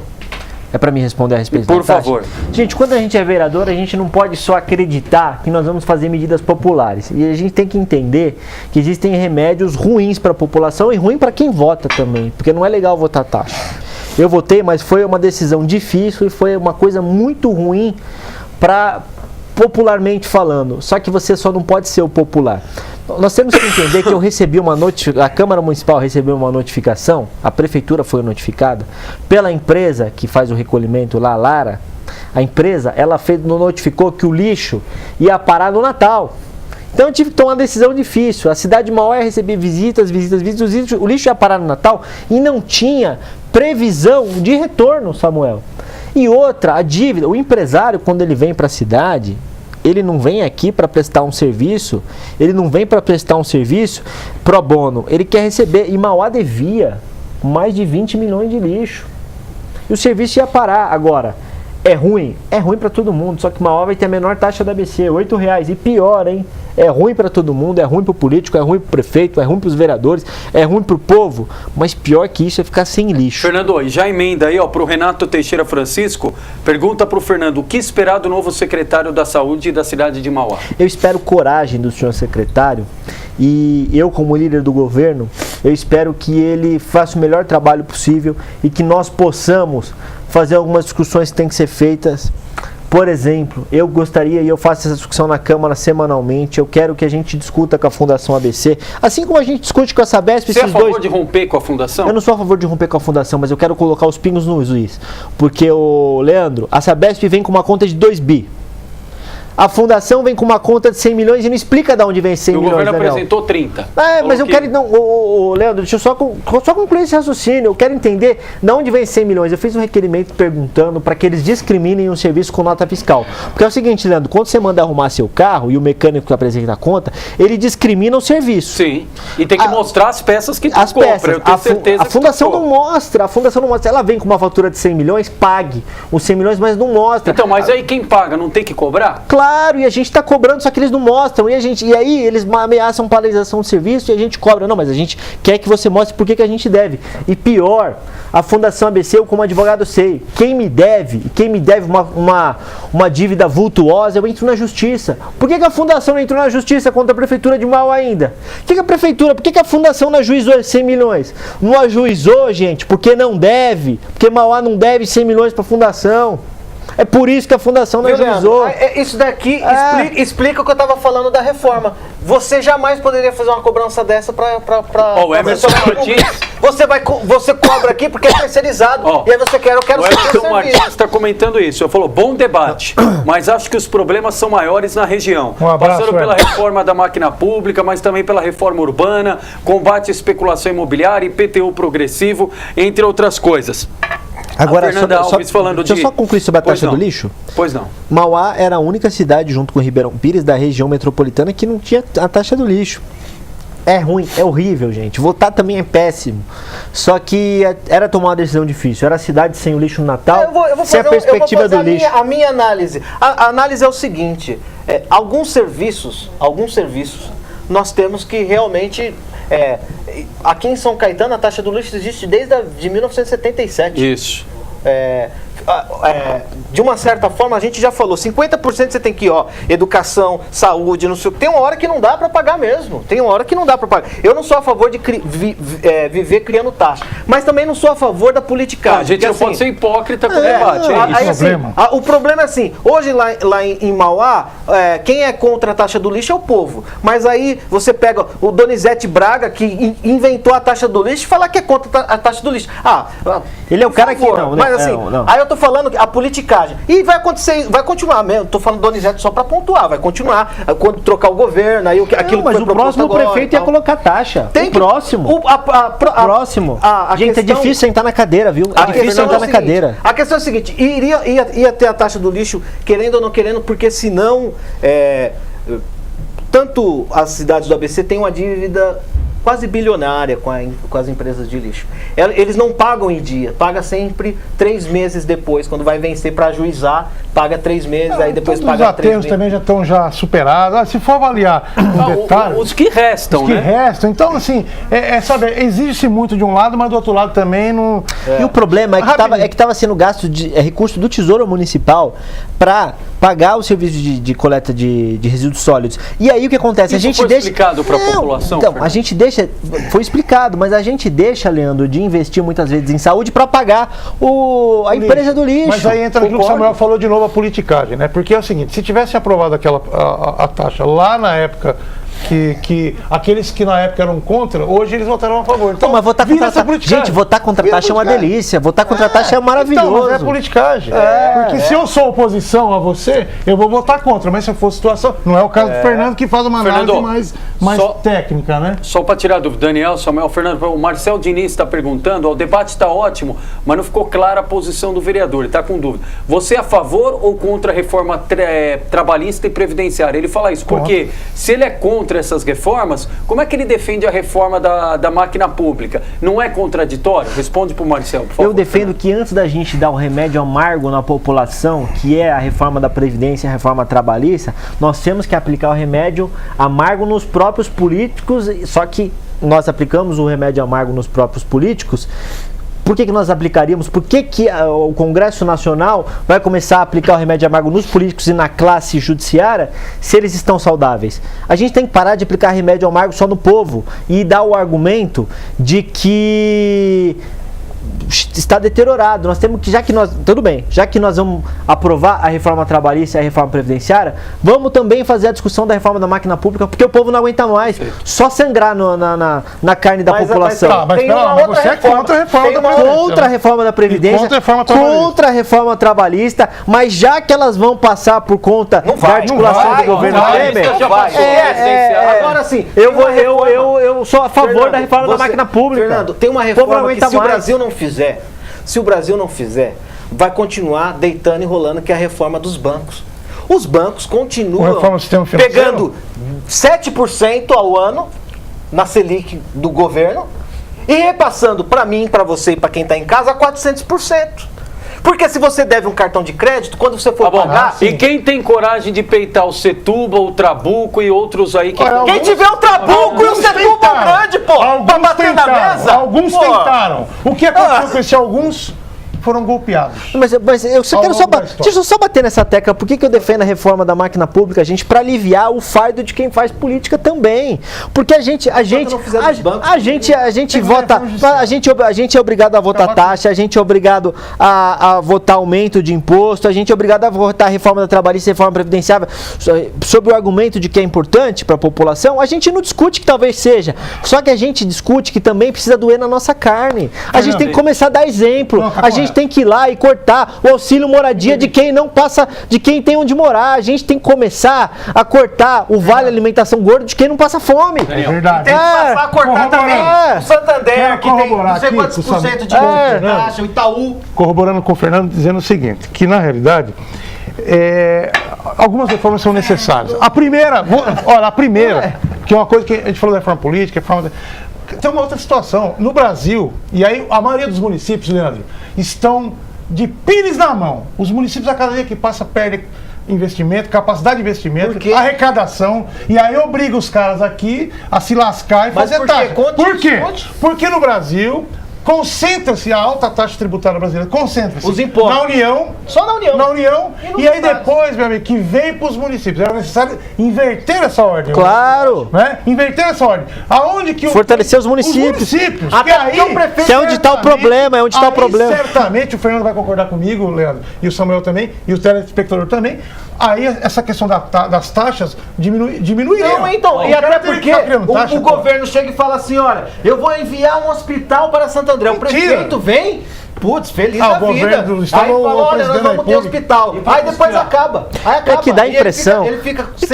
É para me responder a respeito Por favor. Gente, quando a gente é vereador, a gente não pode só acreditar que nós vamos fazer medidas populares. E a gente tem que entender que existem remédios ruins para a população e ruim para quem vota também, porque não é legal votar taxa. Eu votei, mas foi uma decisão difícil e foi uma coisa muito ruim para popularmente falando, só que você só não pode ser o popular. Nós temos que entender que eu recebi uma notificação, a Câmara Municipal recebeu uma notificação, a Prefeitura foi notificada, pela empresa que faz o recolhimento lá, a Lara, a empresa, ela notificou que o lixo ia parar no Natal. Então eu tive que tomar uma decisão difícil. A cidade de Mauá recebia visitas, o lixo ia parar no Natal e não tinha previsão de retorno, Samuel. E outra, a dívida, o empresário, quando ele vem para a cidade, ele não vem aqui para prestar um serviço, pro bono, ele quer receber, e Mauá devia mais de 20 milhões de lixo. E o serviço ia parar. Agora, é ruim para todo mundo, só que Mauá vai ter a menor taxa da ABC, R$8. E pior, hein? É ruim para todo mundo, é ruim para o político, é ruim para o prefeito, é ruim para os vereadores, é ruim para o povo, mas pior que isso é ficar sem lixo. Fernando, e já emenda aí, para o Renato Teixeira Francisco, pergunta para o Fernando, o que esperar do novo secretário da Saúde da cidade de Mauá? Eu espero coragem do senhor secretário e eu, como líder do governo, eu espero que ele faça o melhor trabalho possível e que nós possamos fazer algumas discussões que têm que ser feitas. Por exemplo, eu gostaria, e eu faço essa discussão na Câmara semanalmente, eu quero que a gente discuta com a Fundação ABC, assim como a gente discute com a Sabesp. Você é a favor de romper com a Fundação? Eu não sou a favor de romper com a Fundação, mas eu quero colocar os pingos no is. Porque, Leandro, a Sabesp vem com uma conta de 2 bi. A Fundação vem com uma conta de 100 milhões e não explica de onde vem 100 milhões, O governo apresentou 30. Mas eu quero... Não, Leandro, deixa eu só concluir esse raciocínio. Eu quero entender de onde vem 100 milhões. Eu fiz um requerimento perguntando para que eles discriminem um serviço com nota fiscal. Porque é o seguinte, Leandro, quando você manda arrumar seu carro e o mecânico apresenta a conta, ele discrimina o serviço. Sim, e tem que mostrar as peças que tu as compra. Peças. Eu tenho certeza a Fundação não mostra. A Fundação não mostra. Ela vem com uma fatura de 100 milhões, pague os 100 milhões, mas não mostra. Então, mas aí quem paga não tem que cobrar? Claro, e a gente está cobrando, só que eles não mostram. E aí eles ameaçam paralisação do serviço e a gente cobra. Não, mas a gente quer que você mostre por que a gente deve. E pior, a Fundação ABC, eu como advogado sei, quem me deve uma dívida vultuosa, eu entro na justiça. Por que a Fundação não entrou na justiça contra a Prefeitura de Mauá ainda? Por que a Fundação não ajuizou 100 milhões? Não ajuizou, gente, porque não deve. Porque Mauá não deve 100 milhões para a Fundação. É por isso que a Fundação não ajuizou. Isso daqui explica o que eu estava falando da reforma. Você jamais poderia fazer uma cobrança dessa para você cobra aqui porque é terceirizado. E aí você quer, eu quero ser serviço. O Martins está comentando isso. Eu falo, bom debate, mas acho que os problemas são maiores na região. Passando pela reforma da máquina pública, mas também pela reforma urbana, combate à especulação imobiliária, IPTU progressivo, entre outras coisas. Agora, deixa eu só concluir sobre a taxa do lixo. Pois não. Mauá era a única cidade, junto com Ribeirão Pires, da região metropolitana, que não tinha a taxa do lixo. É ruim, é horrível, gente. Votar também é péssimo. Só que era tomar uma decisão difícil. Era a cidade sem o lixo no Natal, sem a perspectiva do lixo. A minha análise. A análise é o seguinte. Alguns serviços, nós temos que realmente... aqui em São Caetano a taxa do lixo existe desde de 1977. Isso. De uma certa forma, a gente já falou, 50% você tem que ir, educação, saúde, não sei o que. Tem uma hora que não dá para pagar mesmo. Eu não sou a favor de viver criando taxa, mas também não sou a favor da politicagem. A gente não pode ser hipócrita com o debate. O problema é assim, hoje lá em Mauá, quem é contra a taxa do lixo é o povo. Mas aí você pega o Donizete Braga, que inventou a taxa do lixo, e fala que é contra a taxa do lixo. Ele é o cara que não. Mas assim, aí eu tô falando a politicagem. E vai acontecer, vai continuar mesmo. Tô falando do Donizete só pra pontuar, vai continuar. Quando trocar o governo, aí aquilo mas o próximo prefeito ia colocar taxa. Tem próximo. Próximo. Gente, é difícil sentar na cadeira, viu? É difícil sentar na cadeira. A questão é a seguinte, ia ter a taxa do lixo, querendo ou não querendo, porque senão tanto as cidades do ABC têm uma dívida quase bilionária com as empresas de lixo. Eles não pagam em dia, paga sempre 3 meses depois, quando vai vencer para ajuizar, paga 3 meses, aí depois paga 3 meses. Os aterros também já estão superados. Se for avaliar detalhe... Os que restam, Os que restam. Então, assim, sabe, exige-se muito de um lado, mas do outro lado também não... E o problema é que estava sendo gasto de recurso do Tesouro Municipal para pagar o serviço de coleta de resíduos sólidos. E aí o que acontece? Isso foi explicado para a população? Então, a gente deixa, foi explicado, mas a gente deixa, Leandro, de investir muitas vezes em saúde para pagar a empresa do lixo. Mas aí entra aquilo que o Samuel falou de novo, a politicagem, né? Porque é o seguinte, se tivesse aprovado a taxa lá na época, que aqueles que na época eram contra, hoje eles votaram a favor. Então, mas votar contra a taxa, gente, votar contra a taxa é uma delícia, votar contra a taxa é maravilhoso. Então, mas é politicagem. Porque se eu sou oposição a você, eu vou votar contra, mas se eu for situação, não é o caso do Fernando, que faz uma análise mais técnica, né? Só para tirar do Daniel, Samuel, Fernando, o Marcel Diniz está perguntando, o debate está ótimo, mas não ficou clara a posição do vereador, ele está com dúvida. Você é a favor ou contra a reforma trabalhista e previdenciária? Ele fala isso, porque se ele é contra essas reformas, como é que ele defende a reforma da máquina pública? Não é contraditório? Responde para o Marcel, por favor. Eu defendo que antes da gente dar o remédio amargo na população, que é a reforma da Previdência e a reforma trabalhista, nós temos que aplicar o remédio amargo nos próprios políticos, só que nós aplicamos o remédio amargo nos próprios políticos. Por que nós aplicaríamos? Por que o Congresso Nacional vai começar a aplicar o remédio amargo nos políticos e na classe judiciária se eles estão saudáveis? A gente tem que parar de aplicar remédio amargo só no povo e dar o argumento de que está deteriorado. Nós temos que, já que nós vamos aprovar a reforma trabalhista e a reforma previdenciária, vamos também fazer a discussão da reforma da máquina pública, porque o povo não aguenta mais. Só sangrar na carne da população. Mas você é contra a reforma da Previdência. Contra a reforma da Previdência, contra a reforma trabalhista, mas já que elas vão passar por conta da articulação do governo Temer, agora sim, eu sou a favor da reforma da máquina pública. Fernando, tem uma reforma que se o Brasil não fizer, vai continuar deitando e rolando, que é a reforma dos bancos. Os bancos continuam pegando 7% ao ano na Selic do governo e repassando para mim, para você e para quem está em casa, 400%. Porque se você deve um cartão de crédito, quando você for pagar... E quem tem coragem de peitar o Setúbal, o Trabuco e outros aí que... Quem tiver o Trabuco e o Setúbal grande, pô, pra bater na mesa... Alguns tentaram. O que aconteceu com esses alguns? Foram golpeados. Mas eu só quero deixa eu só bater nessa tecla. Por que eu defendo a reforma da máquina pública, gente? Para aliviar o fardo de quem faz política também. Porque a gente vota, a gente é obrigado a votar taxa, a gente é obrigado a votar aumento de imposto, a gente é obrigado a votar a reforma da trabalhista e reforma previdenciária sob o argumento de que é importante para a população. A gente não discute que talvez seja, só que a gente discute que também precisa doer na nossa carne. A gente tem que começar a dar exemplo. A gente tem que ir lá e cortar o auxílio moradia de quem não passa, de quem tem onde morar. A gente tem que começar a cortar o vale alimentação gordo de quem não passa fome. É verdade. Tem que passar a cortar também o Santander, que tem não sei quantos por cento de taxa, o Itaú. Corroborando com o Fernando, dizendo o seguinte, que na realidade algumas reformas são necessárias. A primeira, que é uma coisa que a gente falou da reforma política, tem uma outra situação. No Brasil, e aí a maioria dos municípios, Leandro, estão de pires na mão. Os municípios, a cada dia que passa, perdem investimento, capacidade de investimento, arrecadação, e aí obriga os caras aqui a se lascar e fazer taxa. Por quê? Porque no Brasil concentra-se a alta taxa tributária brasileira, concentra-se os impostos na União, só na União, e aí depois, meu amigo, que vem para os municípios. Era necessário inverter essa ordem. Claro! Né? Inverter essa ordem. Aonde que fortalecer os municípios. Até aí, que é onde está o problema, Certamente o Fernando vai concordar comigo, Leandro, e o Samuel também, e o telespectador também. Aí essa questão das taxas diminuiria. Não, então, e até porque o governo chega e fala assim, olha, eu vou enviar um hospital para Santo André. O prefeito vem, putz, feliz da vida. Aí fala, olha, nós vamos ter hospital. Aí depois acaba. É que dá a impressão.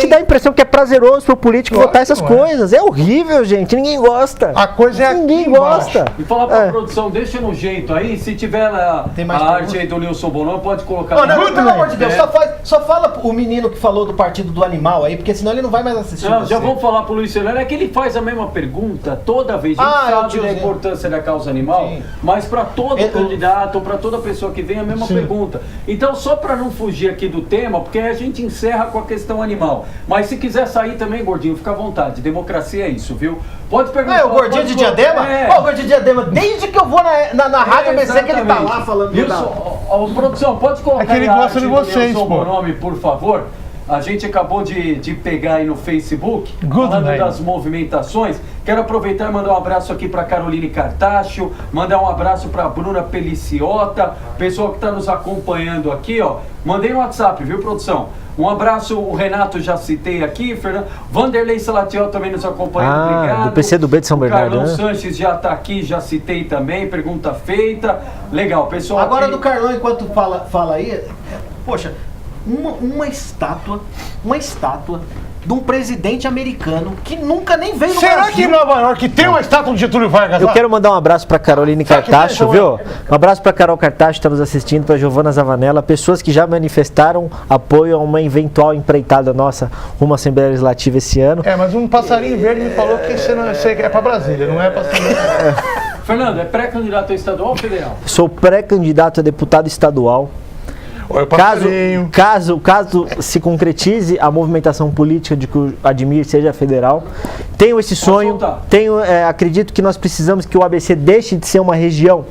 Dá a impressão que é prazeroso pro político votar essas coisas. É horrível, gente. Ninguém gosta. A coisa é ninguém gosta. E falar pra produção, deixa no jeito aí. Se tiver a arte aí do Nilson Bonon, pode colocar. Não, pelo amor de Deus, só fala o menino que falou do Partido do Animal aí, porque senão ele não vai mais assistir. Não, já vamos falar pro Luiz Fernando. É que ele faz a mesma pergunta toda vez. A gente sabe da importância da causa animal, mas pra todo candidato candidato ou para toda pessoa que vem a mesma pergunta. Então, só para não fugir aqui do tema, porque a gente encerra com a questão animal. Mas se quiser sair também, Gordinho, fica à vontade. Democracia é isso, viu? Pode perguntar. O Gordinho de Diadema? O Gordinho de Diadema, desde que eu vou na rádio, eu pensei que ele tá lá falando do produção, pode colocar que ele gosta de vocês, o nome, por favor. A gente acabou de pegar aí no Facebook, falando das movimentações. Quero aproveitar e mandar um abraço aqui para Caroline Cartacho, mandar um abraço para Bruna Peliciota, pessoal que está nos acompanhando aqui, ó. Mandei no WhatsApp, viu, produção? Um abraço, o Renato já citei aqui, Fernando. Vanderlei Salatiel também nos acompanhando, obrigado. Do PCdoB de São Bernardo. Carlão Sanches já está aqui, já citei também, pergunta feita. Legal, pessoal. Agora aqui... do Carlão, enquanto fala aí, poxa, uma estátua de um presidente americano que nunca nem veio no Brasil. Será que em Nova York tem uma estátua do Getúlio Vargas lá? Eu quero mandar um abraço para Caroline Cartacho, viu? Um abraço para Carol Cartacho, que está nos assistindo, para Giovana Zavanella, pessoas que já manifestaram apoio a uma eventual empreitada nossa rumo à Assembleia Legislativa esse ano. Mas um passarinho verde me falou que você é para Brasília, não é para Fernando, é pré-candidato a estadual ou federal? Sou pré-candidato a deputado estadual. Caso se concretize a movimentação política de que o Admir seja federal, tenho esse sonho, acredito que nós precisamos que o ABC deixe de ser uma região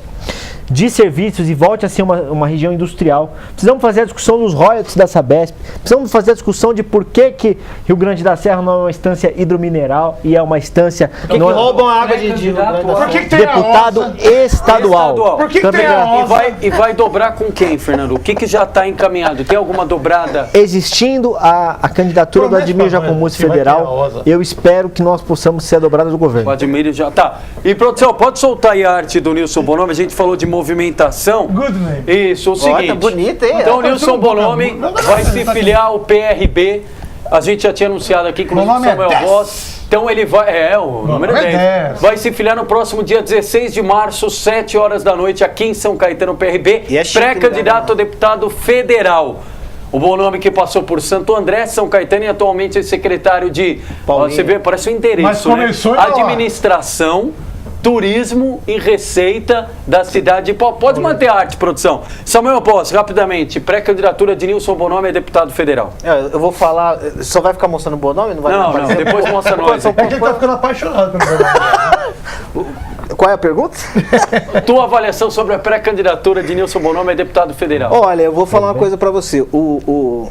de serviços e volte a ser uma região industrial. Precisamos fazer a discussão dos royalties da Sabesp, precisamos fazer a discussão de por que Rio Grande da Serra não é uma instância hidromineral e é uma instância... Por que roubam a água de Rio Grande da Serra? Deputado estadual. Por que tem a e vai dobrar com quem, Fernando? O que já está encaminhado? Tem alguma dobrada? Existindo a candidatura do Admir Jacomuzzi federal, eu espero que nós possamos ser a dobrada do governo. O Admir já tá. E produção, pode soltar aí a arte do Nilson Bonomi? A gente falou de movimentação. Good name. Isso, o seguinte. Tá bonito, hein? Então o Nilson Bonomi vai se filiar ao PRB. A gente já tinha anunciado aqui com o Samuel Voss. Então ele vai. O número 10. Vai se filiar no próximo dia 16 de março, 7 horas da noite, aqui em São Caetano, PRB. Pré-candidato a deputado federal. O Bonomi que passou por Santo André, São Caetano e atualmente é secretário de... Você vê, parece um endereço, né? Administração, Turismo e Receita da cidade de Pau. Pode manter a arte, produção. Samuel Posse, rapidamente, pré-candidatura de Nilson Bonomi a deputado federal. Eu vou falar, só vai ficar mostrando o Bonomi? Não, depois mostra nós. É que ele tá ficando apaixonado pelo Bonomi. Qual é a pergunta? Tua avaliação sobre a pré-candidatura de Nilson Bonomi a deputado federal. Olha, eu vou falar uma coisa pra você. O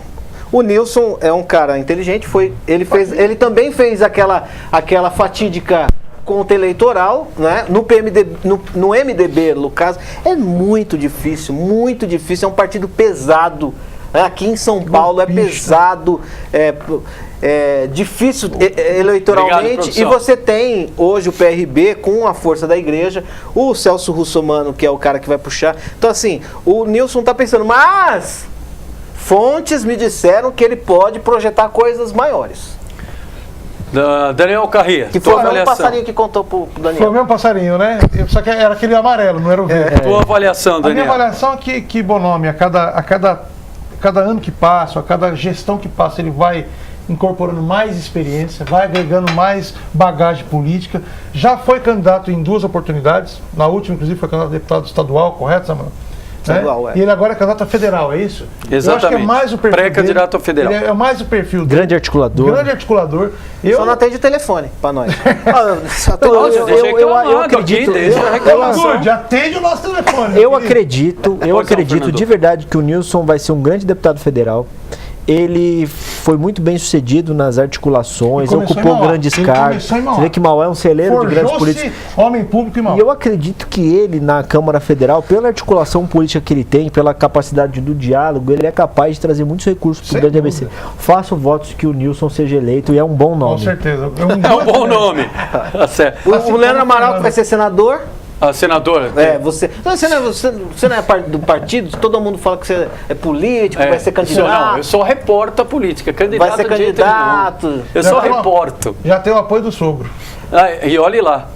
Nilson é um cara inteligente, ele também fez aquela fatídica conta eleitoral, né? No MDB, no caso, é muito difícil, é um partido pesado. Aqui em São Paulo é pesado, é difícil eleitoralmente. Obrigado, e você tem hoje o PRB com a força da igreja, o Celso Russomano, que é o cara que vai puxar. Então assim, o Nilson tá pensando, mas fontes me disseram que ele pode projetar coisas maiores. Daniel Carria, que foi o mesmo passarinho que contou pro Daniel. Foi o mesmo passarinho, né? Só que era aquele amarelo, não era o verde. Tua avaliação, Daniel. A minha avaliação é que Bonomi, a cada ano que passa, a cada gestão que passa, ele vai incorporando mais experiência, vai agregando mais bagagem política. Já foi candidato em 2 oportunidades. Na última, inclusive, foi candidato a deputado estadual, correto, Samuel? Estadual, E ele agora é candidato a federal, é isso? Exatamente. Eu acho que é mais o perfil pré-candidato a federal. É mais o perfil dele. Grande articulador. Só não atende o telefone pra nós. Eu acredito. Atende o nosso telefone. Eu acredito de verdade que o Nilson vai ser um grande deputado federal. Ele foi muito bem sucedido nas articulações, ocupou grandes cargos. Você vê que Mauá é um celeiro de grandes políticos. Homem público e Mauá. E eu acredito que ele, na Câmara Federal, pela articulação política que ele tem, pela capacidade do diálogo, ele é capaz de trazer muitos recursos para o grande ABC. Faço votos que o Nilson seja eleito e é um bom nome. Com certeza. É um bom nome. Tá certo. O Leandro Amaral vai ser senador. Senador. Você não é do partido, todo mundo fala que você é político, vai ser candidato. Eu sou repórter política, candidato. Vai ser candidato. Eu só reporto. Já tem o apoio do sogro. E olhe lá.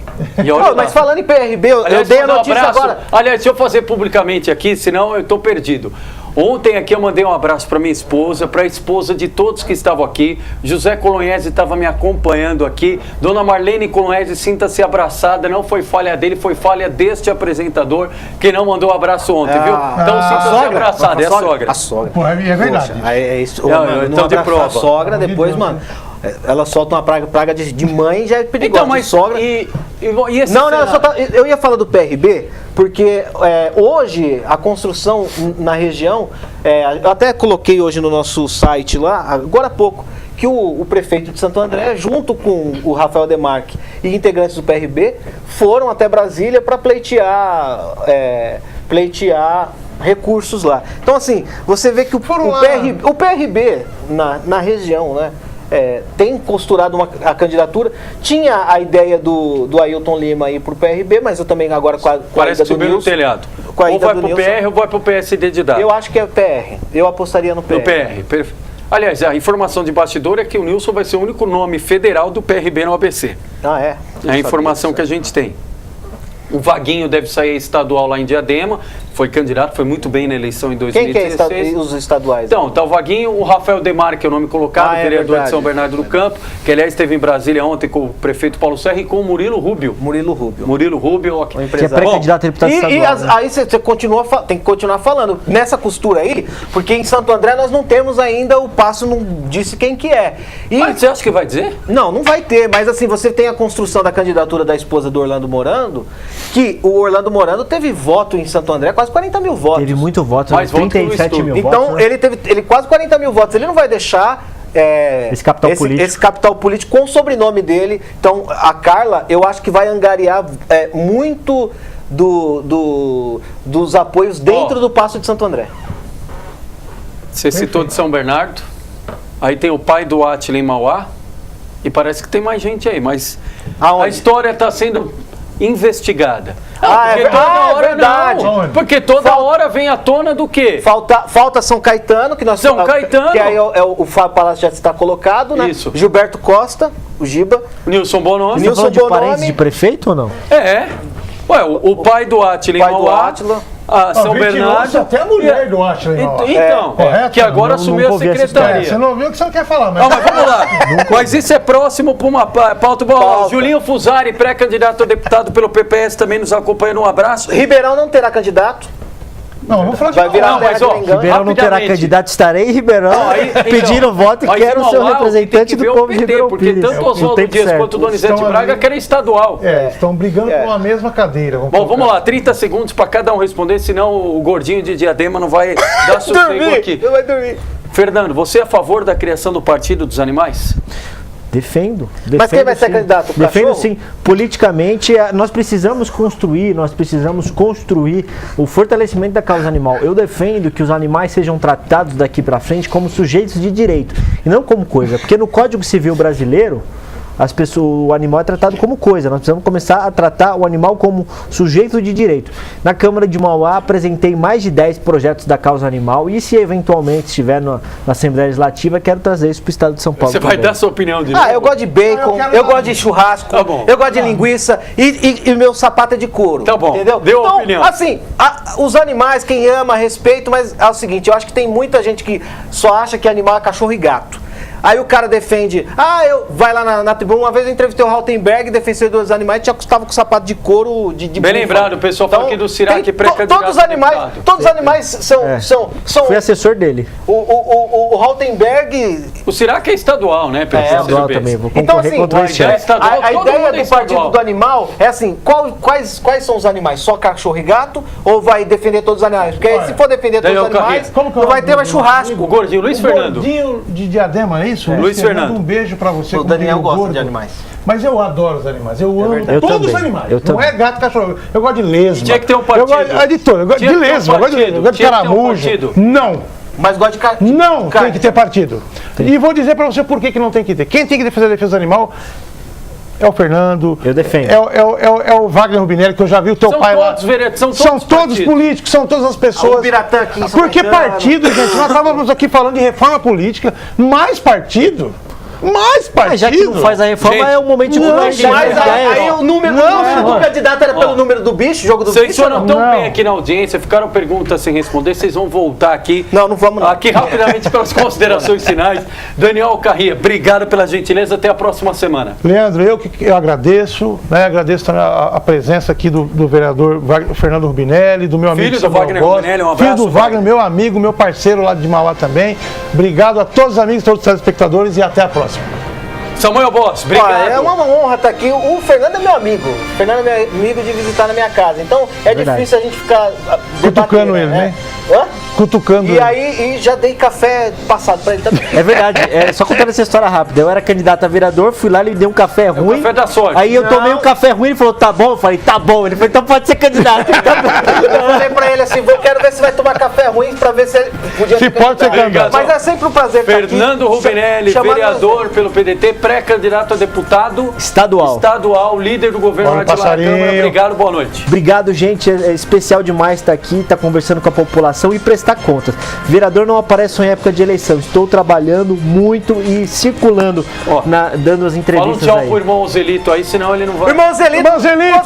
Mas falando em PRB, eu dei a notícia agora. Aliás, deixa eu fazer publicamente aqui, senão eu estou perdido. Ontem aqui eu mandei um abraço para minha esposa, para a esposa de todos que estavam aqui. José Colonhese estava me acompanhando aqui. Dona Marlene Colonhese, sinta-se abraçada. Não foi falha dele, foi falha deste apresentador que não mandou um abraço ontem, viu? Então sinta-se abraçada, é a sogra. A sogra. Pô, é verdade. Poxa, é isso. Não, Mano, então não de abraçar prova. a sogra, depois, mano, ela solta uma praga de mãe, já é perigosa. Então, mas de sogra. e esse Não, cenário? eu ia falar do PRB, porque hoje a construção na região, eu até coloquei hoje no nosso site lá, agora há pouco, que o prefeito de Santo André, junto com o Rafael Demarque e integrantes do PRB, foram até Brasília para pleitear recursos lá. Então, assim, você vê que o PRB na região, né, tem costurado a candidatura. Tinha a ideia do Ailton Lima ir pro PRB, mas eu também agora com a Parece ida que do subiu no Nilson, telhado. com a Ou ida vai do pro Nilson, PR ou vai pro PSD de Dado. eu acho que é PR. Eu apostaria no PR. No PR, perfeito. Aliás, a informação de bastidor é que o Nilson vai ser o único nome federal do PRB no ABC. Ah, é? É a informação que a gente tem. O Vaguinho deve sair estadual lá em Diadema, foi candidato, foi muito bem na eleição em 2016. Quem que é os estaduais? Então, tá o Vaguinho, o Rafael Demarque, que é o nome colocado, vereador verdade. de São Bernardo do Campo, que aliás esteve em Brasília ontem com o prefeito Paulo Serra e com o Murilo Rubio. Murilo Rubio. Murilo Rubio, ok. Que é pré-candidato a deputado estadual. Né? Aí você tem que continuar falando nessa costura aí, porque em Santo André nós não temos ainda, o Passo não disse quem que é. Mas você acha que vai dizer? Não vai ter, mas assim, você tem a construção da candidatura da esposa do Orlando Morando, que o Orlando Morando teve voto em Santo André, quase 40 mil votos. Teve muito voto, Mais voto que o 37 mil Então, votos. Né? ele quase 40 mil votos. Ele não vai deixar Esse capital político com o sobrenome dele. Então, a Carla, eu acho que vai angariar muito dos apoios dentro do Paço de Santo André. Você citou de São Bernardo, aí tem o pai do Átila em Mauá, e parece que tem mais gente aí, mas Aonde? a história está sendo investigada. Verdade. Porque toda hora vem à tona do quê? Falta São Caetano, que nós São Caetano. que aí o Fábio Palácio já está colocado, né? Isso. Gilberto Costa, o Giba. Nilson Bonomi. Nilson Falando de Bonomi. parentes de prefeito ou não? Ué, o pai do Átila em pai do Mauá, Átila. São Bernardo. Até a mulher do Átila. Então, correto? que agora Não assumiu a ouvi essa secretaria. Você não ouviu o que você não quer falar, mas... Não, mas vamos lá. Mas isso é próximo para uma pauta. Bom, Julinho Fusari, pré-candidato a deputado pelo PPS, também nos acompanha. Um abraço. Ribeirão não terá candidato. Não, vamos falar de Vai virar Não, mas, terra ó, de engano. Ribeirão não terá rapidamente. candidato, estarei em Ribeirão pedindo voto e Mas quero em ser o Mauá, representante tem que do ver povo o de PT, Ribeirão porque Pires. tanto No Oswaldo tempo Dias certo. quanto Donizete Estão Braga ali- querem estadual. estão brigando com a mesma cadeira. Bom, vamos lá, 30 segundos para cada um responder, senão o gordinho de Diadema não vai dar sossego aqui. Vai dormir. Fernando, você é a favor da criação do Partido dos Animais? Defendo. Mas quem vai ser sim. candidato? O Defendo cachorro? sim. Politicamente, nós precisamos construir o fortalecimento da causa animal. Eu defendo que os animais sejam tratados daqui para frente como sujeitos de direito e não como coisa. Porque no Código Civil brasileiro, o animal é tratado como coisa. Nós precisamos começar a tratar o animal como sujeito de direito. Na Câmara de Mauá, apresentei mais de 10 projetos da causa animal e se eventualmente estiver na Assembleia Legislativa, quero trazer isso para o Estado de São Paulo. Você vai também. dar sua opinião de Eu gosto de bacon, eu gosto de churrasco, Tá bom. eu gosto de linguiça e meu sapato é de couro. Tá bom, Entendeu? deu a Então, opinião. assim, os animais, quem ama, respeito, mas é o seguinte, eu acho que tem muita gente que só acha que animal é cachorro e gato. Aí o cara defende, vai lá na tribuna, uma vez eu entrevistei o Rautenberg, defensor dos animais, tinha custava com sapato de couro de Bem búfalo. lembrado, o pessoal fala aqui do Sirac, tem pré-candidato todos os a animais, deputado. todos os animais são Fui assessor dele. o Rautenberg. O Sirac é estadual, né? Pelo Estadual CCB. também, vou Então, concorrer assim, contra esse ideia chefe. estadual, a todo mundo ideia é do estadual. Partido do Animal é assim, quais são os animais? Só cachorro e gato? Ou vai defender todos os animais? Porque aí, se for defender todos os Daniel animais, Carreiro. não vai ter mais churrasco. O gordinho, Luiz Fernando. Gordinho de Diadema, é isso? Luiz Fernando. Um beijo pra você. O Daniel gosta gordo. de animais. Mas eu adoro os animais. Eu amo verdade. Eu todos os também. animais. Eu Não também. é gato, cachorro. Eu gosto de lesma. Tinha que ter um partido. Eu gosto de todos. Eu gosto Tinha de que ter um lesma. Eu gosto de partido. eu gosto de Tinha que ter um caramujo. partido. Não. Mas gosta de carne. Não tem que ter partido. E vou dizer pra você por que não tem que ter. Quem tem que fazer a defesa do animal é o Fernando. Eu defendo. É o Wagner Rubinelli, que eu já vi o teu São pai lá. todos vereadores, são São todos todos partidos. políticos, são todas as pessoas. O Biratã aqui em São Porque Caetano. partido, gente, nós estávamos aqui falando de reforma política, mais partido. Mais partidos? Mas já que não faz a reforma, Gente, é o momento de não, convergir. Mas aí o número do candidato era pelo Ó, número do bicho, jogo do Vocês bicho? foram tão Não. bem aqui na audiência, ficaram perguntas sem responder, vocês vão voltar aqui. Não vamos não. Aqui rapidamente pelas considerações finais. Daniel Carria, obrigado pela gentileza, até a próxima semana. Leandro, eu agradeço, né? Agradeço também a presença aqui do vereador Fernando Rubinelli, do meu amigo Filho do Samuel Wagner Boss, Rubinelli, um filho abraço, do Wagner, meu amigo, meu parceiro lá de Mauá também. Obrigado a todos os amigos, todos os telespectadores e até a próxima. Samuel Boss, obrigado. Olha, é uma honra estar aqui. O Fernando é meu amigo. O Fernando é meu amigo de visitar na minha casa. Então é difícil a gente ficar Cutucando debatendo, ele, né? Hã? Cutucando E ele. aí já dei café passado pra ele também. É verdade, só contando essa história rápida. Eu era candidato a vereador, fui lá, ele me deu um café ruim. café da sorte. Aí eu tomei um café ruim, ele falou, tá bom? Eu falei, tá bom. Ele falou, então pode ser candidato. Tá bom. Eu falei pra ele assim, quero ver se vai tomar café ruim pra ver se ele podia Se pode ser candidato. Mas é sempre um prazer estar aqui. Fernando Rubinelli, chamando vereador pelo PDT, pré-candidato a deputado estadual, líder do governo Bom, norte de passarinho. Câmara. Obrigado, boa noite. Obrigado, gente. É especial demais estar aqui, estar conversando com a população e prestar contas. Vereador não aparece só em época de eleição. Estou trabalhando muito e circulando, Ó, dando as Fala um entrevistas tchau aí. pro irmão Zelito aí, senão ele não vai. Irmão Zelito,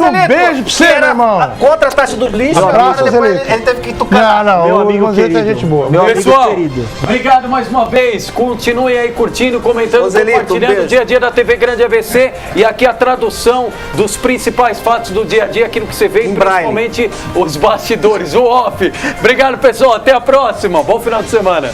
um beijo pra você, que era meu irmão. Contra a taxa do lixo, Abraço, agora depois Zelito. ele teve que tocar. Não, Meu o amigo irmão Zelito é querido. gente boa. Meu amigo Pessoal, querido. obrigado mais uma vez. Continue aí curtindo, comentando, Ô, Zelito, compartilhando beijo. o dia a dia da TV Grande ABC e aqui a tradução dos principais fatos do dia a dia, aquilo que você vê, e principalmente os bastidores, o off. Obrigado, pessoal. Até a próxima. Bom final de semana.